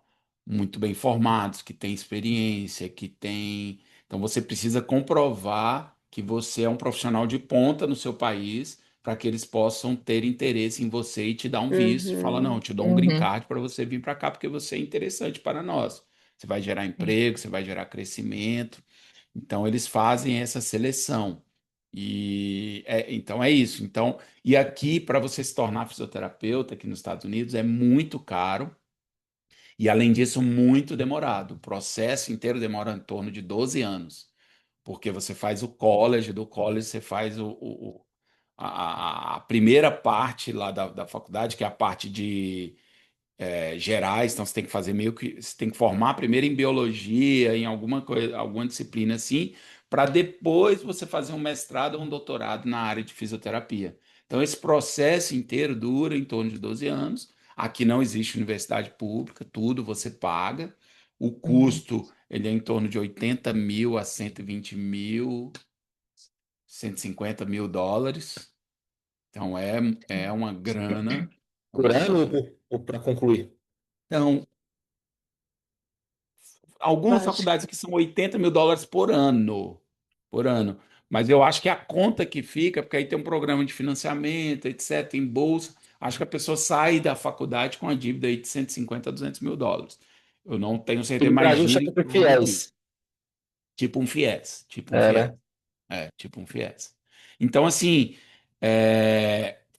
muito bem formados, que têm experiência, que têm. Então, você precisa comprovar que você é um profissional de ponta no seu país para que eles possam ter interesse em você e te dar um visto. Fala, não, Uhum. eu te dou um green Uhum. card para você vir para cá porque você é interessante para nós. Você vai gerar emprego, você vai gerar crescimento. Então, eles fazem essa seleção. Então é isso. Então, e aqui, para você se tornar fisioterapeuta aqui nos Estados Unidos, é muito caro e, além disso, muito demorado. O processo inteiro demora em torno de 12 anos, porque você faz o college, do college você faz a primeira parte lá da faculdade, que é a parte de gerais, então você tem que fazer meio que, você tem que formar primeiro em biologia, em alguma coisa, alguma disciplina assim, para depois você fazer um mestrado ou um doutorado na área de fisioterapia. Então esse processo inteiro dura em torno de 12 anos. Aqui não existe universidade pública, tudo você paga. O Uhum. custo ele é em torno de 80 mil a 120 mil, 150 mil dólares. Então é uma grana, é Por uma ano grana. ou para concluir? Então, algumas Baixo. faculdades aqui são 80 mil dólares por ano. Por ano. Mas eu acho que a conta que fica, porque aí tem um programa de financiamento, etc., em bolsa, acho que a pessoa sai da faculdade com a dívida aí de 150 a 200 mil dólares. Eu não tenho Que certeza, no mas Brasil gira chama em de torno disso. fiéis. Tipo um FIES, tipo um É, FIES. né? Tipo um FIES. Então, assim,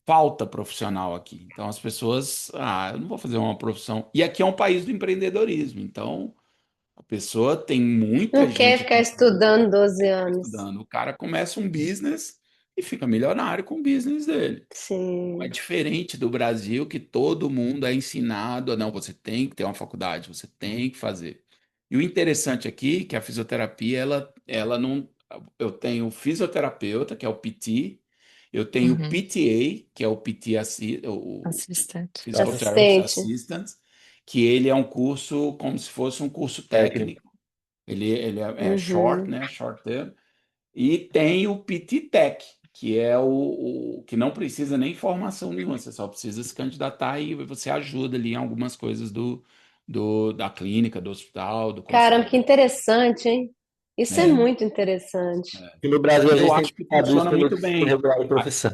falta profissional aqui. Então, as pessoas, eu não vou fazer uma profissão. E aqui é um país do empreendedorismo, então a pessoa tem muita Não quer gente ficar aqui estudando 12 anos. estudando. O cara começa um business e fica milionário com o business dele. Não é Sim. diferente do Brasil, que todo mundo é ensinado a não, você tem que ter uma faculdade, você tem que fazer. E o interessante aqui é que a fisioterapia, ela não. Eu tenho o fisioterapeuta, que é o PT, eu tenho o Uhum. PTA, que é o PT, o Assistente. Physical Therapist Assistente. Assistant, que ele é um curso como se fosse um curso Técnico. técnico. Ele é short, Uhum. né? Short term. E tem o PT Tech, que é o que não precisa nem formação nenhuma, você só precisa se candidatar e você ajuda ali em algumas coisas da clínica, do hospital, do Caramba, que consultório. interessante, hein? Isso é É, muito interessante. E no Brasil a e eu gente tem acho que ditadura funciona muito por bem. regular de A, profissão.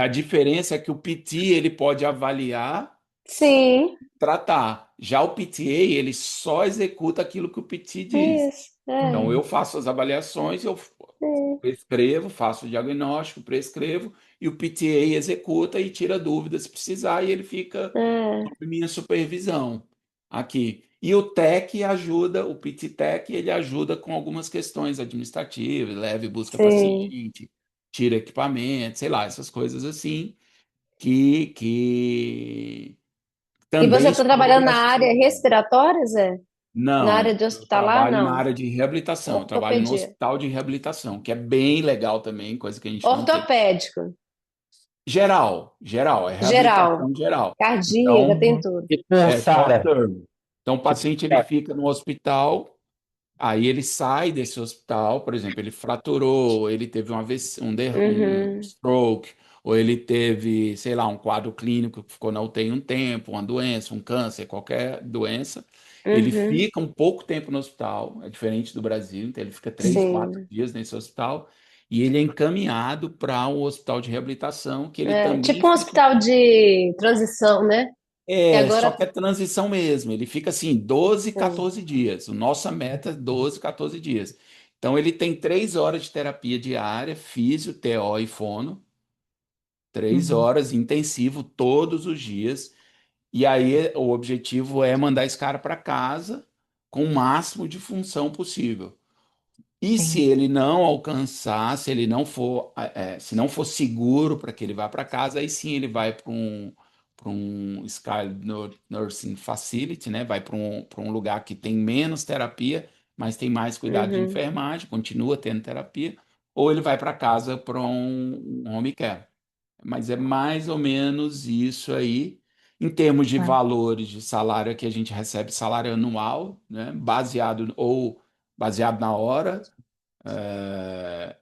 a diferença é que o PT ele pode avaliar, Sim, tratar. Já o PTA ele só executa aquilo que o PT diz. isso. É, Então, Uhum. eu faço as avaliações, eu é, prescrevo, faço o diagnóstico, prescrevo, e o PTA executa e tira dúvidas se precisar, e ele fica é. sob minha supervisão aqui. E o TEC ajuda, o PT Tech, ele ajuda com algumas questões administrativas, leve e busca Sim. paciente, tira equipamento, sei lá, essas coisas assim, que E você também está são trabalhando na área obrigações. respiratória, Zé? Na área Não, de eu hospitalar, trabalho na não. área de reabilitação. Eu trabalho no Ortopedia. hospital de reabilitação, que é bem legal também, coisa que a gente não tem. Ortopédico. Geral, geral, é Geral. reabilitação geral. Cardíaca, Então, tem Uhum. tudo. Tipo, é short Sara, term. Então, o tipo, paciente ele fica no hospital. Aí ele sai desse hospital, por exemplo, ele fraturou, ele teve um AVC, um Uhum, stroke, ou ele teve, sei lá, um quadro clínico que ficou na UTI um tempo, uma doença, um câncer, qualquer doença. Ele uhum, fica um pouco tempo no hospital, é diferente do Brasil, então ele fica 3, 4 dias nesse hospital, e ele é encaminhado para um hospital de reabilitação, que ele É, também tipo um fica. hospital de transição, né? Que É, só agora. que é transição mesmo. Ele fica assim, 12, Hum, 14 dias. O nossa meta é 12, 14 dias. Então ele tem 3 horas de terapia diária, físio, TO e fono, três Uhum. horas intensivo todos os dias. E aí o objetivo é mandar esse cara para casa com o máximo de função possível. E se Sim, ele não alcançar, se ele não for, se não for seguro para que ele vá para casa, aí sim ele vai para um Nursing Facility, né? Vai para um lugar que tem menos terapia, mas tem mais cuidado de uhum, enfermagem, continua tendo terapia, ou ele vai para casa para um home care. Mas é mais ou menos isso aí. Em termos de tá. valores de salário, aqui a gente recebe salário anual, né? Baseado na hora. É,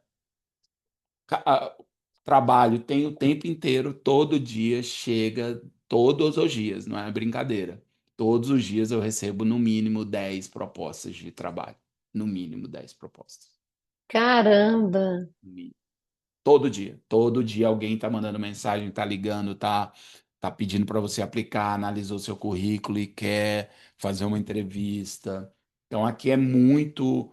trabalho tem o tempo inteiro, todo dia chega, todos os dias, não é brincadeira. Todos os dias eu recebo no mínimo 10 propostas de trabalho. No mínimo 10 propostas. Caramba! No mínimo. Todo dia alguém está mandando mensagem, está ligando, tá pedindo para você aplicar, analisou seu currículo e quer fazer uma entrevista. Então aqui é muito.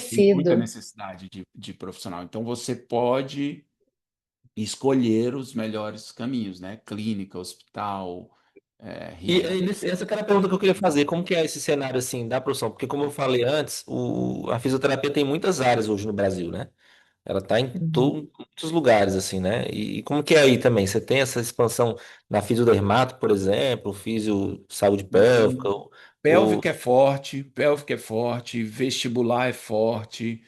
Tem muita Aquecido. necessidade de profissional. Então você pode escolher os melhores caminhos, né? Clínica, hospital, essa que era a pergunta que eu queria fazer. Como que é esse cenário assim da profissão? Porque como eu falei antes, a fisioterapia tem muitas áreas hoje no Brasil, né? Ela está em Uhum. muitos lugares, assim, né? E como que é aí também? Você tem essa expansão na fisiodermato, por exemplo, fisio saúde pélvica, ou Pélvica é forte, vestibular é forte,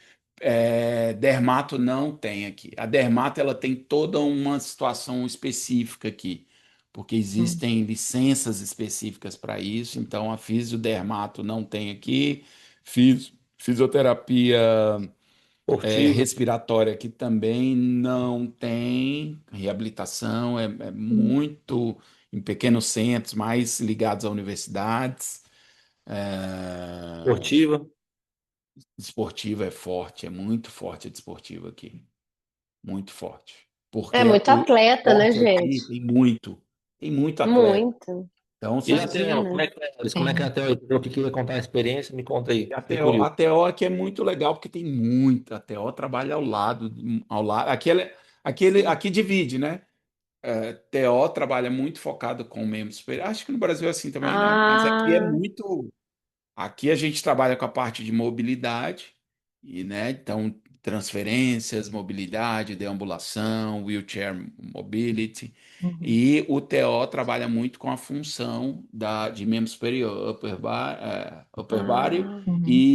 dermato não tem aqui. A dermato ela tem toda uma situação específica aqui, porque Uhum. existem licenças específicas para isso, então a fisiodermato não tem aqui, fisioterapia esportiva? respiratória aqui também não tem, reabilitação é muito em pequenos centros, mais ligados a universidades. É, Esportiva? Desportiva é forte, é muito forte a desportiva aqui, muito forte. É Porque muito o atleta, né, esporte gente? aqui tem muito atleta. Muito. Então, E a se, TO, como Imagina. é que é, Alice? Como é que é a Sim. TO? Eu que queria contar a experiência, me conta aí, a fiquei TO, curioso. a TO aqui é muito legal porque tem muita. A TO trabalha ao lado. Aqui divide, né? TO trabalha muito focado com membros superiores. Acho que no Brasil é assim também, né? Mas aqui é Ah, muito. Aqui a gente trabalha com a parte de mobilidade, e, né? Então, transferências, mobilidade, deambulação, wheelchair mobility. Uhum. E o TO trabalha muito com a função de membro superior, upper body ah, Uhum.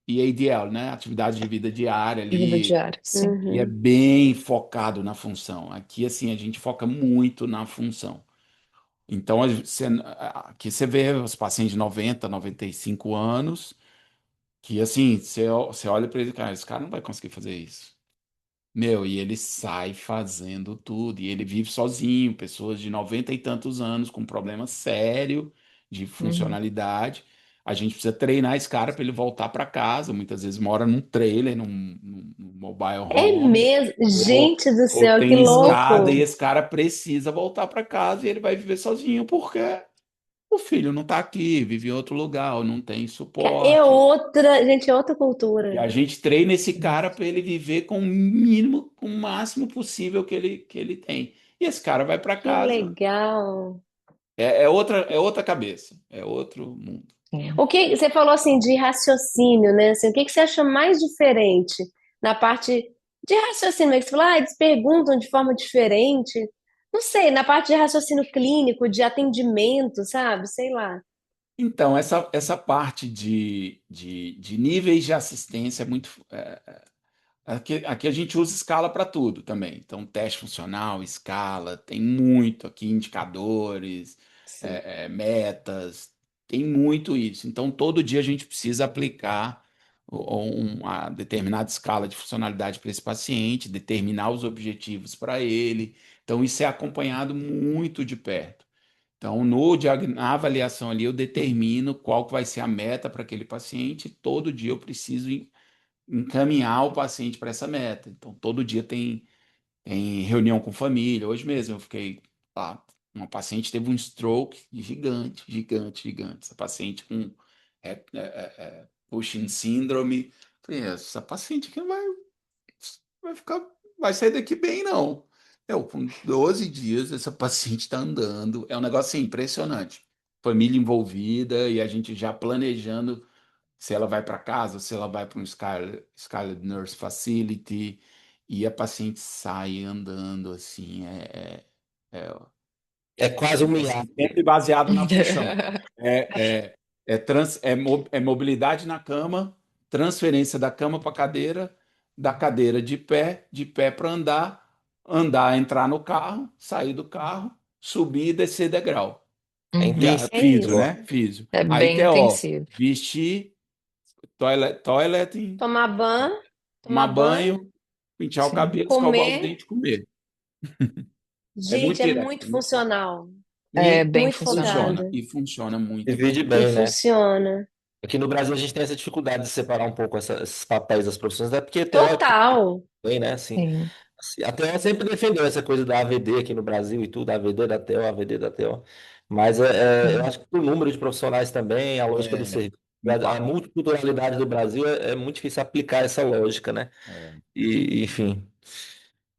e ADL, né? Atividade de vida diária De vida ali, diária, sim. e é uhum. bem focado na função. Aqui, assim, a gente foca muito na função. Então, aqui você vê os pacientes de 90, 95 anos, que assim, você olha para ele, cara, esse cara não vai conseguir fazer isso. Meu, e ele sai fazendo tudo, e ele vive sozinho, pessoas de 90 e tantos anos com problema sério de Uhum. funcionalidade. A gente precisa treinar esse cara para ele voltar para casa. Muitas vezes mora num trailer, num mobile É home, mesmo? ou, Gente do ou céu, que tem escada, e louco! esse cara precisa voltar para casa e ele vai viver sozinho, porque o filho não está aqui, vive em outro lugar, ou não tem É suporte. outra, gente, é outra E cultura. a gente treina esse Sim. cara para ele viver com o mínimo, com o máximo possível que ele tem. E esse cara vai para Que casa. legal. É outra cabeça, é outro mundo. Sim. O que você falou assim de raciocínio, né? Assim, o que que você acha mais diferente na parte de raciocínio? Que você falou, eles perguntam de forma diferente. Não sei, na parte de raciocínio clínico, de atendimento, sabe? Sei lá. Então, essa parte de níveis de assistência é muito. Aqui a gente usa escala para tudo também. Então, teste funcional, escala, tem muito aqui, indicadores, Sim. metas, tem muito isso. Então, todo dia a gente precisa aplicar uma determinada escala de funcionalidade para esse paciente, determinar os objetivos para ele. Então, isso é acompanhado muito de perto. Então, na avaliação ali, eu determino qual que vai ser a meta para aquele paciente. Todo dia eu preciso encaminhar o paciente para essa meta. Então, todo dia tem reunião com família. Hoje mesmo eu fiquei lá, uma paciente teve um stroke gigante, gigante, gigante. Essa paciente com Cushing síndrome. Falei, essa paciente aqui vai ficar, vai sair daqui bem, não. Com 12 dias, essa paciente está andando. É um negócio assim, impressionante. Família envolvida e a gente já planejando se ela vai para casa, se ela vai para um Scarlet Nurse Facility, e a paciente sai andando assim, É quase um milagre. sempre baseado na função. É mobilidade na cama, transferência da cama para cadeira, da cadeira de pé para andar, andar, entrar no carro, sair do carro, subir e descer degrau. É Uhum. E É intensivo, físio, ó. isso. né? Físio. É Aí bem tem, ó, intensivo. vestir, toileting, Tomar banho, tomar tomar banho, banho, pentear o Sim. cabelo, escovar os comer. dentes, comer. É muito Gente, é direto. muito funcional. É E bem Muito funcional. funciona. focada. E funciona muito Divide bem. E bem, né? funciona. Aqui no Brasil a gente tem essa dificuldade de separar um pouco esses papéis das profissões, até porque teórico Total. bem, né? Assim, Sim. a TO sempre defendeu essa coisa da AVD aqui no Brasil e tudo, AVD da TO, AVD da TO. Mas eu Sim. acho que o número de profissionais também, a lógica do É, serviço, a impacta. multiculturalidade do Brasil é muito difícil aplicar essa lógica, né? É. E, enfim,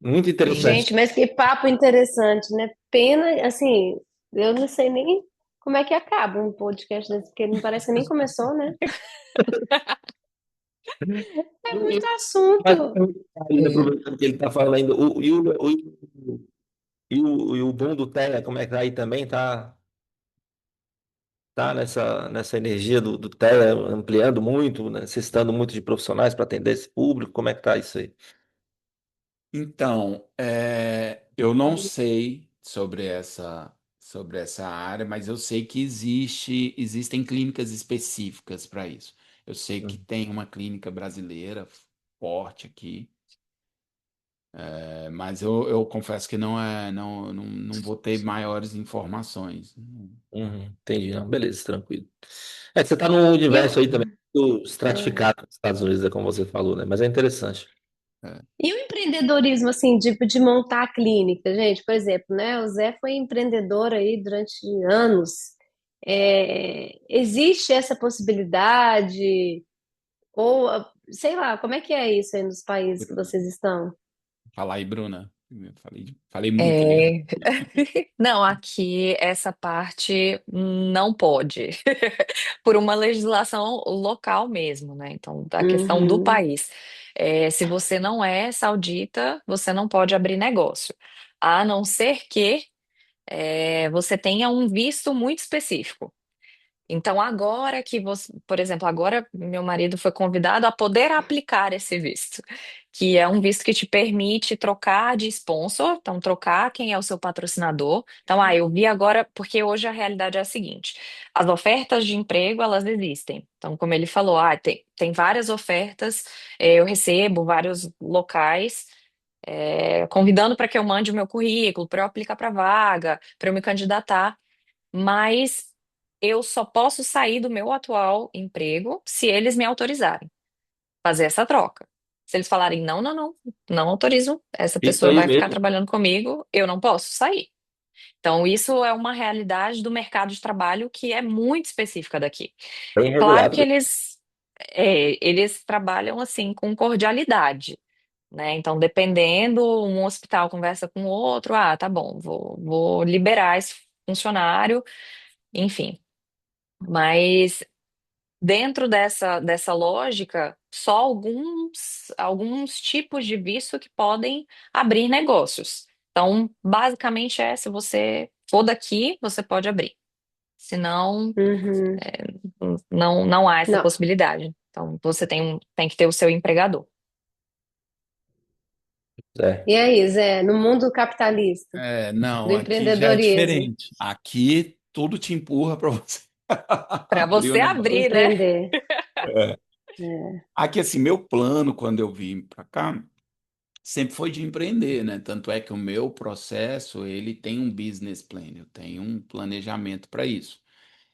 muito Sim. interessante. Gente, mas que papo interessante, né? Pena, assim, eu não sei nem como é que acaba um podcast desse, porque não parece que nem começou, né? É muito Mas, assunto. ainda aproveitando que ele está falando ainda, e o bom do TEA, como é que tá aí também? Tá nessa energia do TEA ampliando muito, né? Necessitando muito de profissionais para atender esse público, como é que tá isso aí? Então, eu não sei sobre essa área, mas eu sei que existem clínicas específicas para isso. Eu sei que Hum. tem uma clínica brasileira forte aqui. Mas eu confesso que não vou ter maiores informações. Entendi, não, beleza, tranquilo. É que você está num E o, universo aí também muito é. estratificado nos Estados Unidos, como você falou, né? Mas é interessante. É, E o empreendedorismo, assim, de montar a clínica, gente, por exemplo, né? O Zé foi empreendedor aí durante anos. Existe essa possibilidade? Ou, sei lá, como é que é isso aí nos países que Bruna. vocês estão? Fala aí, Bruna. Eu falei muito ali. É... Não, aqui essa parte não pode, por uma legislação local mesmo, né? Então, a questão do Uhum. país. Se você não é saudita, você não pode abrir negócio, a não ser que você tenha um visto muito específico. Então, agora que você, por exemplo, agora meu marido foi convidado a poder aplicar esse visto, que é um visto que te permite trocar de sponsor, então trocar quem é o seu patrocinador. Então, eu vi agora, porque hoje a realidade é a seguinte: as ofertas de emprego, elas existem. Então, como ele falou, tem várias ofertas, eu recebo vários locais. Convidando para que eu mande o meu currículo, para eu aplicar para vaga, para eu me candidatar. Mas eu só posso sair do meu atual emprego se eles me autorizarem fazer essa troca. Se eles falarem não, não, não, não autorizo, essa Isso pessoa aí vai ficar mesmo, trabalhando comigo, eu não posso sair. Então, isso é uma realidade do mercado de trabalho que é muito específica daqui. bem Claro regulado que mesmo. eles trabalham assim com cordialidade, né? Então, dependendo, um hospital conversa com o outro, tá bom, vou liberar esse funcionário, enfim. Mas dentro dessa lógica, só alguns tipos de visto que podem abrir negócios. Então, basicamente se você for daqui, você pode abrir. Senão, Uhum. não há essa Não. possibilidade. Então, você tem que ter o seu empregador. É. E aí, Zé, no mundo capitalista, do Não, aqui já é empreendedorismo, diferente. Aqui tudo te empurra para você Para abrir o você negócio. abrir, né? empreender. É. É. Aqui, assim, meu plano quando eu vim para cá sempre foi de empreender, né? Tanto é que o meu processo, ele tem um business plan, eu tenho um planejamento para isso.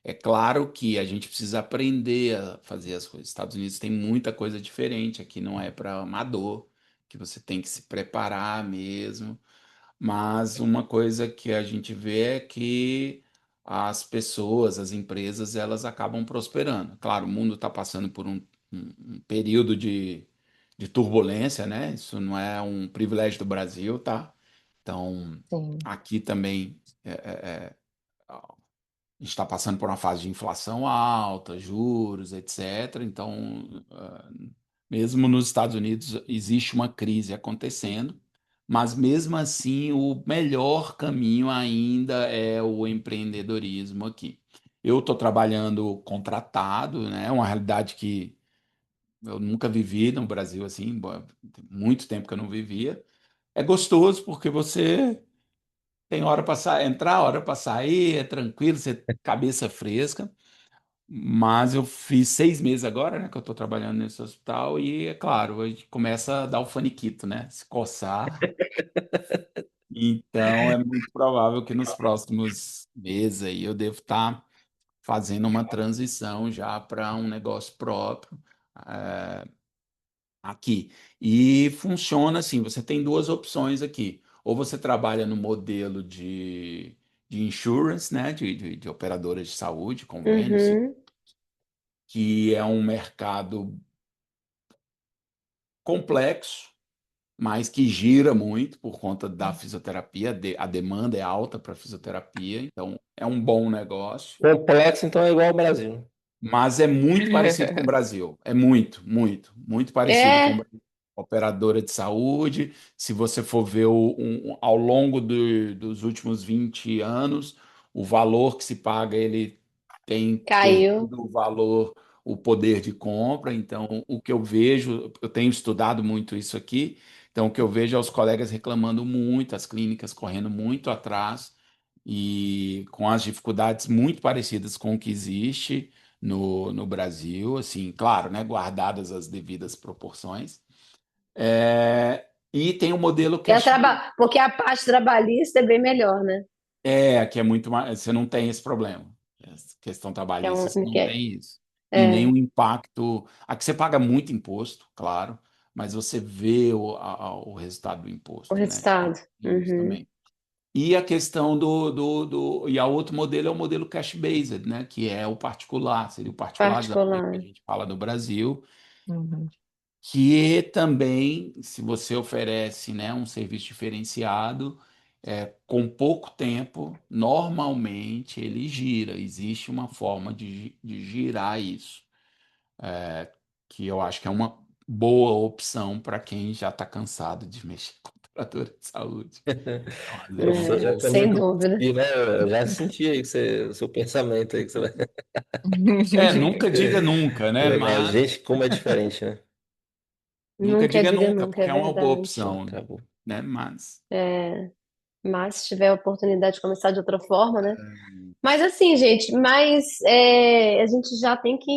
É claro que a gente precisa aprender a fazer as coisas. Estados Unidos tem muita coisa diferente, aqui não é para amador, que você tem que se preparar mesmo. Mas uma coisa que a gente vê é que as pessoas, as empresas, elas acabam prosperando. Claro, o mundo está passando por um período de turbulência, né? Isso não é um privilégio do Brasil, tá? Então, Sim. aqui também a gente está passando por uma fase de inflação alta, juros, etc. Então, mesmo nos Estados Unidos existe uma crise acontecendo, mas mesmo assim o melhor caminho ainda é o empreendedorismo aqui. Eu estou trabalhando contratado, né? Uma realidade que eu nunca vivi no Brasil assim, tem muito tempo que eu não vivia. É gostoso porque você tem hora para entrar, hora para sair, é tranquilo, você cabeça fresca. Mas eu fiz 6 meses agora, né, que eu estou trabalhando nesse hospital e, é claro, a gente começa a dar o faniquito, né, se coçar. Então, é muito provável que nos próximos meses aí eu devo estar fazendo uma transição já para um negócio próprio, eh, aqui. E funciona assim, você tem duas opções aqui. Ou você trabalha no modelo de insurance, né, de operadoras de saúde, convênio, Uhum. que é um mercado complexo, mas que gira muito por conta da fisioterapia. A demanda é alta para fisioterapia, então é um bom negócio. Complexo, então, é igual ao Brasil. Mas é muito parecido com o Brasil. É muito, muito, muito parecido com o É, Brasil. Operadora de saúde. Se você for ver ao longo dos últimos 20 anos, o valor que se paga, ele tem caiu. perdido o valor, o poder de compra. Então, o que eu vejo, eu tenho estudado muito isso aqui. Então, o que eu vejo é os colegas reclamando muito, as clínicas correndo muito atrás e com as dificuldades muito parecidas com o que existe no Brasil, assim, claro, né, guardadas as devidas proporções. E tem o modelo E cash based. porque a parte trabalhista é bem melhor, né? Que é muito mais, você não tem esse problema. Essa questão Que é trabalhista, um, você não que é, tem isso. E é, nenhum impacto. Aqui você paga muito imposto, claro, mas você vê o resultado do o imposto, né? resultado. Tem isso Uhum. também. E a questão e a outro modelo é o modelo cash-based, né? Que é o particular, seria o particularzão que a Particular. gente fala no Brasil, Uhum. que também, se você oferece, né, um serviço diferenciado, com pouco tempo, normalmente ele gira. Existe uma forma de girar isso, é, que eu acho que é uma boa opção para quem já está cansado de mexer com operadora de saúde. Então, às Eu vezes, sou É, já sem caminho dúvida. e, né? Eu já senti aí que o seu pensamento aí que você vai. nunca diga nunca, né? Mas, Mas gente, como é diferente, né? nunca Nunca diga diga nunca, nunca, é porque é uma boa verdade. opção, Acabou. né? Mas É, mas se tiver a oportunidade de começar de outra forma, né? Mas assim, gente, a gente já tem que,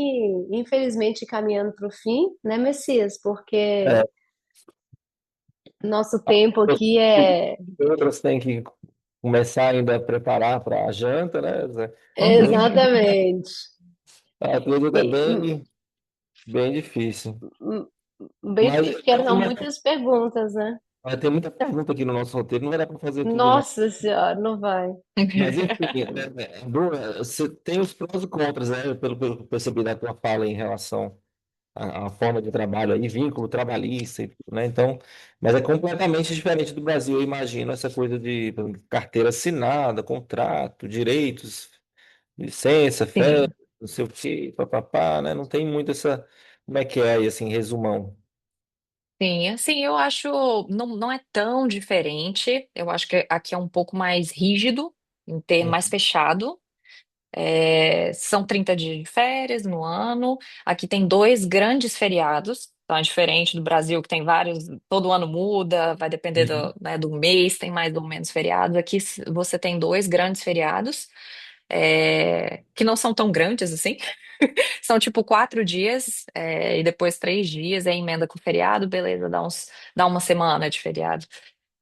infelizmente, ir caminhando para o fim, né, Messias? Porque É, nosso tempo aqui é outras têm que começar ainda a preparar para a janta, né, Zé? exatamente A coisa tá e- bem difícil. bem Mas difícil, porque são muitas perguntas, né? tem muita pergunta aqui no nosso roteiro, não vai dar para fazer tudo, não. Nossa Senhora, não vai. Mas, enfim, Bruno, você tem os prós e contras, né? Pelo que eu percebi da tua fala em relação à forma de trabalho aí, vínculo trabalhista, e tudo, né? Então, mas é completamente diferente do Brasil, eu imagino, essa coisa de por exemplo, carteira assinada, contrato, direitos, licença, férias, Sim, não sei o quê, papapá, né? Não tem muito essa. Como é que é aí, assim, resumão? sim, assim, eu acho, não é tão diferente, eu acho que aqui é um pouco mais rígido, mais fechado, São 30 dias de férias no ano. Aqui tem dois grandes feriados. Então é diferente do Brasil, que tem vários, todo ano muda, vai depender Uhum. né, do mês, tem mais ou menos feriados. Aqui você tem dois grandes feriados, que não são tão grandes assim. São tipo 4 dias, e depois 3 dias, é emenda com feriado, beleza, dá uma semana de feriado.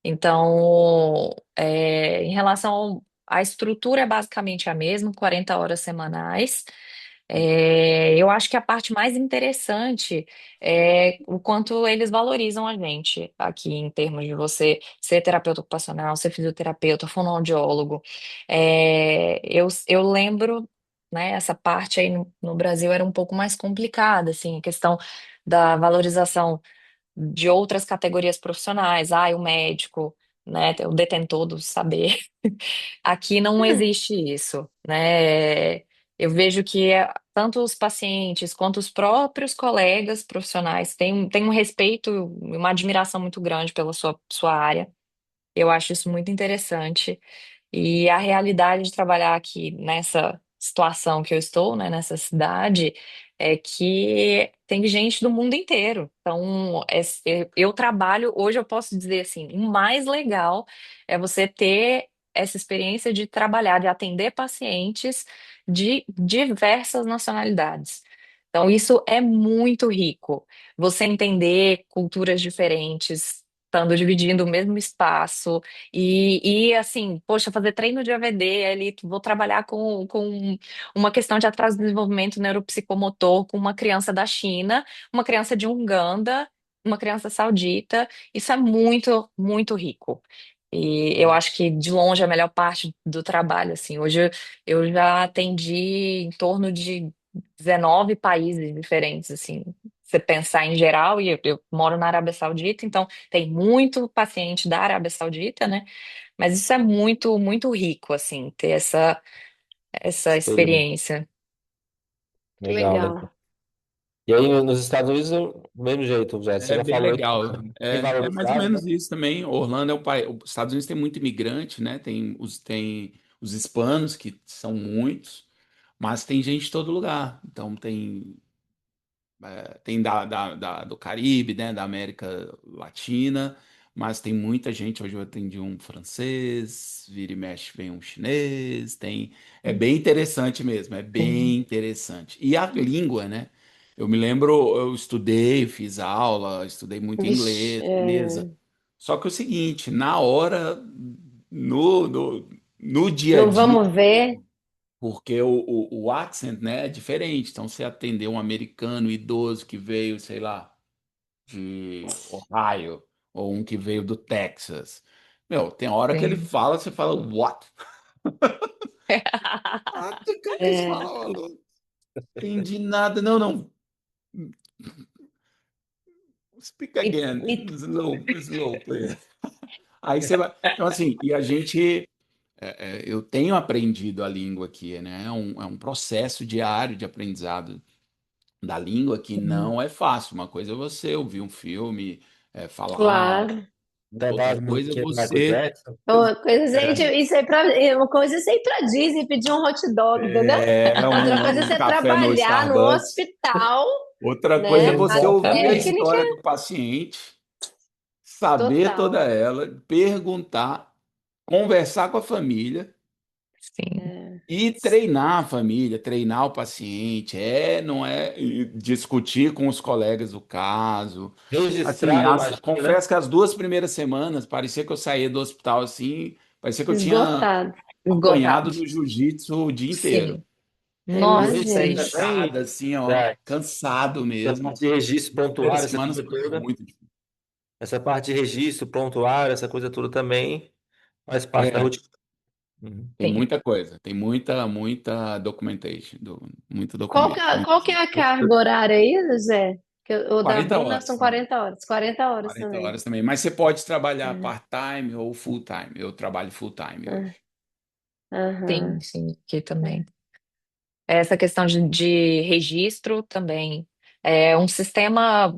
Então, em relação à estrutura é basicamente a mesma, 40 horas semanais. Eu acho que a parte mais interessante é o quanto eles valorizam a gente aqui em termos de você ser terapeuta ocupacional, ser fisioterapeuta, fonoaudiólogo. Eu lembro, né, essa parte aí no Brasil era um pouco mais complicada, assim, a questão da valorização de outras categorias profissionais, o médico, né, o detentor do saber. Aqui não existe isso, né? Eu vejo que tanto os pacientes quanto os próprios colegas profissionais têm um respeito e uma admiração muito grande pela sua área. Eu acho isso muito interessante. E a realidade de trabalhar aqui nessa situação que eu estou, né, nessa cidade, é que tem gente do mundo inteiro. Então, eu trabalho, hoje eu posso dizer assim, o mais legal é você ter essa experiência de trabalhar, de atender pacientes de diversas nacionalidades. Então, isso é muito rico. Você entender culturas diferentes, estando dividindo o mesmo espaço. E assim, poxa, fazer treino de AVD, ali vou trabalhar com uma questão de atraso de desenvolvimento neuropsicomotor com uma criança da China, uma criança de Uganda, uma criança saudita. Isso é muito, muito rico. E eu acho que de longe é a melhor parte do trabalho, assim. Hoje eu já atendi em torno de 19 países diferentes, assim. Você pensar em geral, e eu moro na Arábia Saudita, então tem muito paciente da Arábia Saudita, né? Mas isso é muito, muito rico, assim, ter essa Experiência. experiência. Que Legal, legal. legal. E aí nos Estados Unidos, do mesmo jeito, já, você É já bem falou aí legal. que É mais ou valorizava, né? menos isso também. Orlando é um país. Os Estados Unidos tem muito imigrante, né? Tem os hispanos, que são muitos, mas tem gente de todo lugar. Então tem do Caribe, né? Da América Latina, mas tem muita gente. Hoje eu atendi um francês, vira e mexe vem um chinês. É bem interessante mesmo, é bem interessante. E a língua, né? Eu me lembro, eu estudei, fiz aula, estudei muito Vixe, inglês, beleza. Só que é o seguinte, na hora, no, no, no dia a não dia, vamos ver. porque o accent, né, é diferente. Então, você atender um americano idoso que veio, sei lá, de Ohio, ou um que veio do Texas. Meu, tem hora que ele Sim. fala, você fala, what? Ah, o que que eles É, falam? Eu não entendi nada. Não, não. Speak e, again. e- Slow, slow, please. Aí você vai. Então, assim, e a gente. Eu tenho aprendido a língua aqui, né? É um processo diário de aprendizado da língua que não é fácil. Uma coisa é você ouvir um filme, falar, claro. Dançar outra as coisa é musiquinhas do Michael você. Jackson. Uma coisa é é, uma coisa é você ir pra Disney e pedir um hot dog, entendeu? Outra coisa é um você café no trabalhar no Starbucks. hospital, Outra coisa é né? A você ouvir a Exatamente. técnica história do paciente, saber toda total. ela, perguntar, conversar com a família Sim. É, e treinar a família, treinar o paciente, não é e discutir com os colegas o caso. Assim, Registrar, imagino, né? confesso que as 2 primeiras semanas parecia que eu saía do hospital assim, parecia que eu tinha esgotado. apanhado Esgotado. no jiu-jitsu o dia inteiro. Sim. Eu E Nossa, registro imagino. também, Estada, assim, ó, já, cansado essa mesmo. parte de registro, Primeiras prontuário, essa semanas coisa foi toda. muito difícil. Essa parte de registro, prontuário, essa coisa toda também faz parte da É, rotina. Uhum. tem sim. muita coisa, tem muita documentation, muito Qual documento, qual que é a carga horária aí, José? O da 40 Bruna horas são também. 40 horas. 40 horas 40 também. horas também. Mas você pode trabalhar É. part-time ou full-time. Eu trabalho full-time Ah, hoje. aham. Sim, sim, aqui também. Essa questão de registro também. É um sistema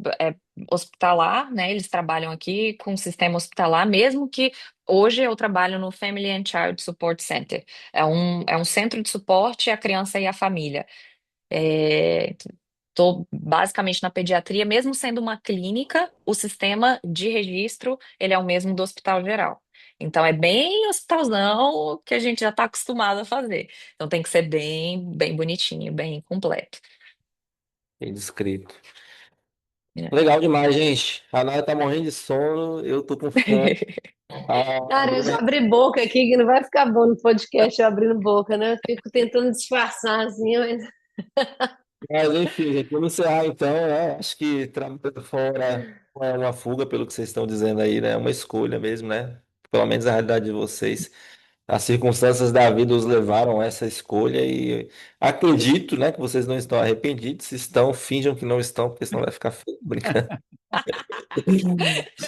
hospitalar, né? Eles trabalham aqui com um sistema hospitalar, mesmo que hoje eu trabalho no Family and Child Support Center. É um centro de suporte à criança e à família. Estou basicamente na pediatria, mesmo sendo uma clínica, o sistema de registro ele é o mesmo do hospital geral. Então é bem hospitalzão que a gente já está acostumado a fazer. Então tem que ser bem, bem bonitinho, bem completo. Bem descrito. Né? Legal demais, gente. A Nara tá morrendo de sono, eu tô com fome. A Cara, eu já Bruna, abri boca aqui, que não vai ficar bom no podcast eu abrindo boca, né? Eu fico tentando disfarçar assim, mas... mas enfim, gente, vamos encerrar então, né? Acho que trabalho fora é uma fuga, pelo que vocês estão dizendo aí, né? É uma escolha mesmo, né? Pelo menos a realidade de vocês. As circunstâncias da vida os levaram a essa escolha e acredito, né, que vocês não estão arrependidos. Se estão, finjam que não estão, porque senão vai ficar feio. Brincando.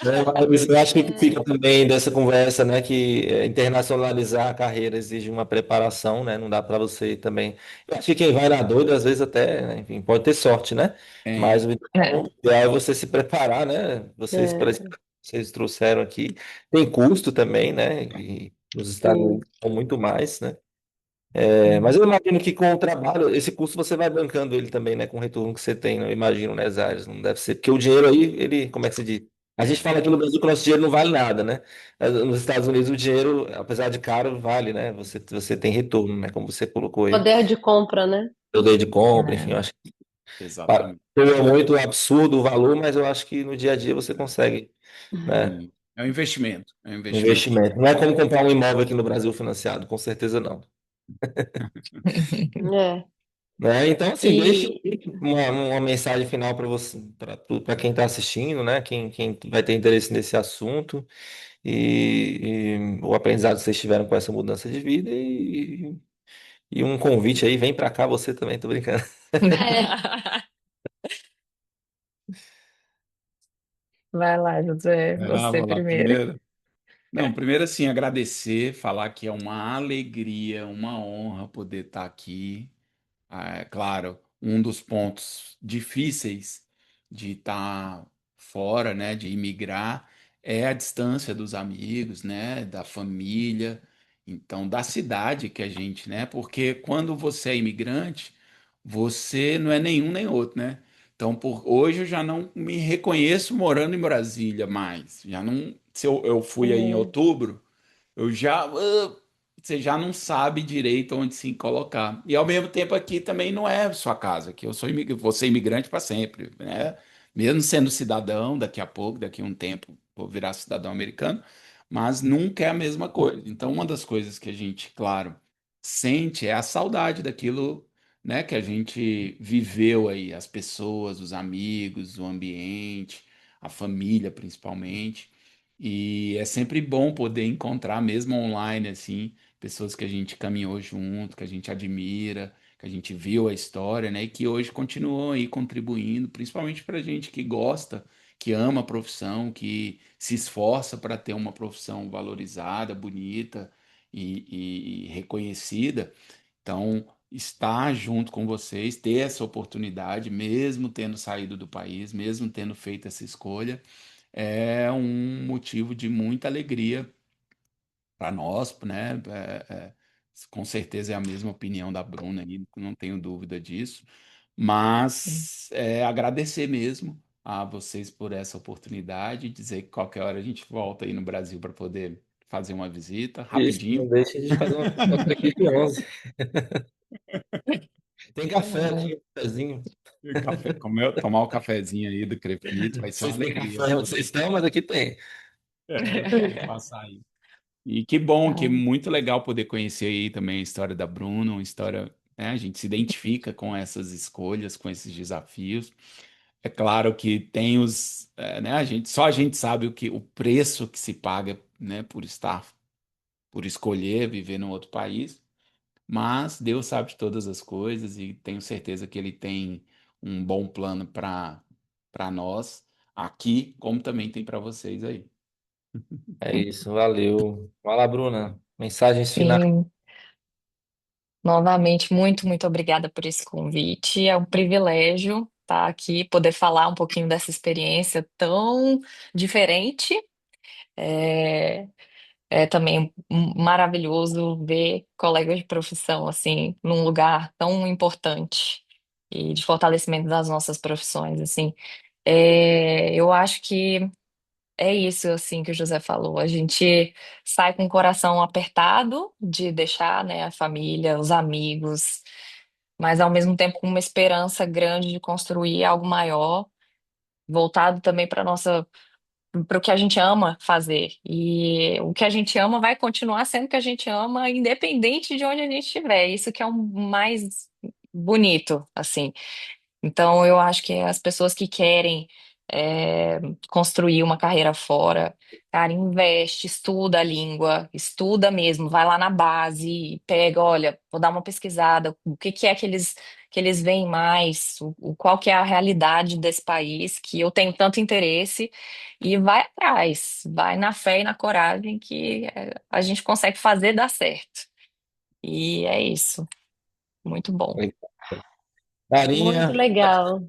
Né, mas eu acho que É, fica também dessa conversa, né, que internacionalizar a carreira exige uma preparação, né, não dá para você também. Eu acho que quem vai na doida, às vezes até, né, enfim, pode ter sorte, né, É, mas o É. ideal é você se preparar, né, vocês, para isso é, que vocês trouxeram aqui, tem custo também, né, e nos Estados sim. Unidos são muito mais, né, mas eu imagino que com o trabalho, esse custo você vai bancando ele também, né? Com o retorno que você tem, né? Eu imagino, né, Zares? Não deve ser. Porque o dinheiro aí, ele, como é que se diz? A gente fala aqui no Brasil que o nosso dinheiro não vale nada, né? Nos Estados Unidos o dinheiro, apesar de caro, vale, né? Você tem retorno, né? Como você colocou aí. Poder de compra, né? Poder de compra, enfim, eu É. acho que exatamente. é muito absurdo o valor, mas eu acho que no dia a dia você consegue, né? Sim. É um investimento. É um investimento. Investimento. Não é como comprar um imóvel aqui no Brasil financiado, com certeza não. É. Né? Então, assim, deixe E uma mensagem final para você, para quem está assistindo, né? Quem vai ter interesse nesse assunto e o aprendizado que vocês tiveram com essa mudança de vida e um convite aí, vem para cá você também, tô brincando. é, Vai lá, José, você Vamos lá, primeiro. primeiro. Não, primeiro assim, agradecer, falar que é uma alegria, uma honra poder estar aqui. É claro, um dos pontos difíceis de estar fora, né, de imigrar, é a distância dos amigos, né, da família, então da cidade que a gente, né, porque quando você é imigrante, você não é nenhum nem outro, né? Então, hoje eu já não me reconheço morando em Brasília mais. Já não, se eu fui aí em é, outubro, eu já, você já não sabe direito onde se colocar. E ao mesmo tempo aqui também não é sua casa, que eu sou vou ser imigrante para sempre, né? Mesmo sendo cidadão, daqui a pouco, daqui a um tempo, vou virar cidadão americano, mas nunca é a mesma coisa. Então, uma das coisas que a gente, claro, sente é a saudade daquilo, né, que a gente viveu aí, as pessoas, os amigos, o ambiente, a família principalmente. E é sempre bom poder encontrar, mesmo online, assim, pessoas que a gente caminhou junto, que a gente admira, que a gente viu a história, né? E que hoje continuam aí contribuindo, principalmente para gente que gosta, que ama a profissão, que se esforça para ter uma profissão valorizada, bonita e reconhecida. Então, estar junto com vocês, ter essa oportunidade, mesmo tendo saído do país, mesmo tendo feito essa escolha é um motivo de muita alegria para nós, né? Com certeza é a mesma opinião da Bruna aí, não tenho dúvida disso. Mas agradecer mesmo a vocês por essa oportunidade, dizer que qualquer hora a gente volta aí no Brasil para poder fazer uma visita Isso, não rapidinho. deixe de fazer uma foto aqui de 11. Tem café, É. né? Cafezinho. E tomar o cafezinho aí do Crefito, vai ser uma Vocês têm alegria café, vocês estão, mas aqui tem. poder passar aí. E que bom, que é Ah, muito legal poder conhecer aí também a história da Bruno, uma história, né, a gente se identifica com essas escolhas, com esses desafios. É claro que tem né, só a gente sabe o preço que se paga, né, por estar, por escolher viver num outro país, mas Deus sabe de todas as coisas e tenho certeza que Ele tem um bom plano para nós aqui, como também tem para vocês aí. É isso, valeu. Vai lá, Bruna. Mensagens finais. sim, novamente, muito, muito obrigada por esse convite. É um privilégio estar aqui, poder falar um pouquinho dessa experiência tão diferente. É, é também maravilhoso ver colegas de profissão assim num lugar tão importante e de fortalecimento das nossas profissões, assim. Eu acho que é isso assim que o José falou. A gente sai com o coração apertado de deixar, né, a família, os amigos, mas ao mesmo tempo com uma esperança grande de construir algo maior, voltado também para nossa para o que a gente ama fazer. E o que a gente ama vai continuar sendo o que a gente ama, independente de onde a gente estiver. Isso que é o mais bonito, assim. Então, eu acho que as pessoas que querem é, construir uma carreira fora, cara, investe, estuda a língua, estuda mesmo, vai lá na base, pega, olha, vou dar uma pesquisada, o que que é que eles veem mais, qual que é a realidade desse país, que eu tenho tanto interesse, e vai atrás, vai na fé e na coragem que a gente consegue fazer dar certo. E é isso, muito bom. Muito Carinha, legal.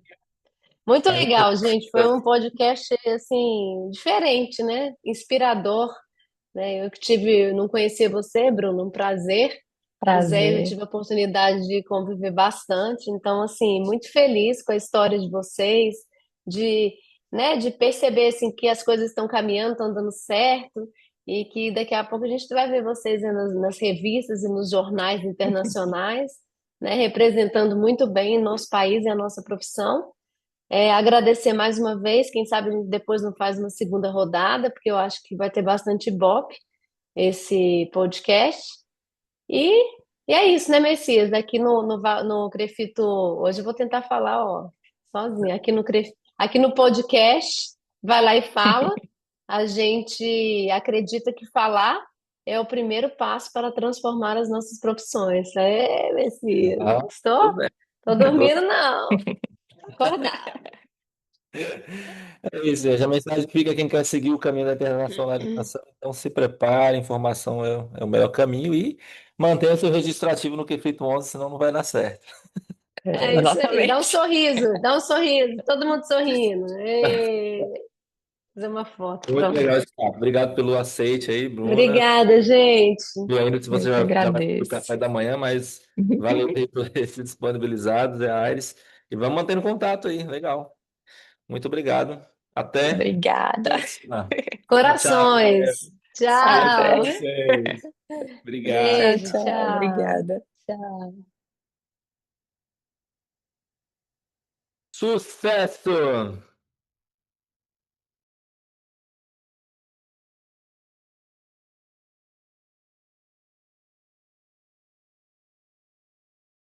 Muito Carinha, legal, gente. Foi um podcast assim diferente, né? Inspirador, né? Eu que tive, não conhecia você, Bruno, um prazer. O Zé, eu Prazer. tive a oportunidade de conviver bastante, então assim, muito feliz com a história de vocês, de, né, de perceber assim que as coisas estão caminhando, estão dando certo e que daqui a pouco a gente vai ver vocês nas revistas e nos jornais internacionais, né, representando muito bem o nosso país e a nossa profissão. Agradecer mais uma vez, quem sabe a gente depois não faz uma segunda rodada, porque eu acho que vai ter bastante ibope esse podcast. E, e é isso, né, Messias? Aqui no Crefito, hoje eu vou tentar falar, ó, sozinha. Aqui no podcast, vai lá e fala. A gente acredita que falar é o primeiro passo para transformar as nossas profissões. Messias, ah, tudo gostou? bem. Tô dormindo, não. Acordar. É isso, gente. A mensagem fica quem quer seguir o caminho da internacionalização. Então se prepare, informação é o melhor caminho e mantenha seu registro ativo no Qfeito 11, senão não vai dar certo. É isso aí. Exatamente. Dá um sorriso, todo mundo sorrindo. Fazer uma foto, Muito pronto. legal esse papo. Obrigado pelo aceite aí, Bruna. Obrigada, gente. E ainda se você Eu que já vai para o agradeço. café da manhã, mas valeu aí por ter se disponibilizado, Zé Aires. E vamos mantendo contato aí. Legal. Muito obrigado. Até a Obrigada. próxima. Tchau, tchau. Corações. Beijo para Tchau. Até. Vocês. Obrigado. Tchau, Beijo, tchau. tchau. Obrigada. Tchau. Sucesso!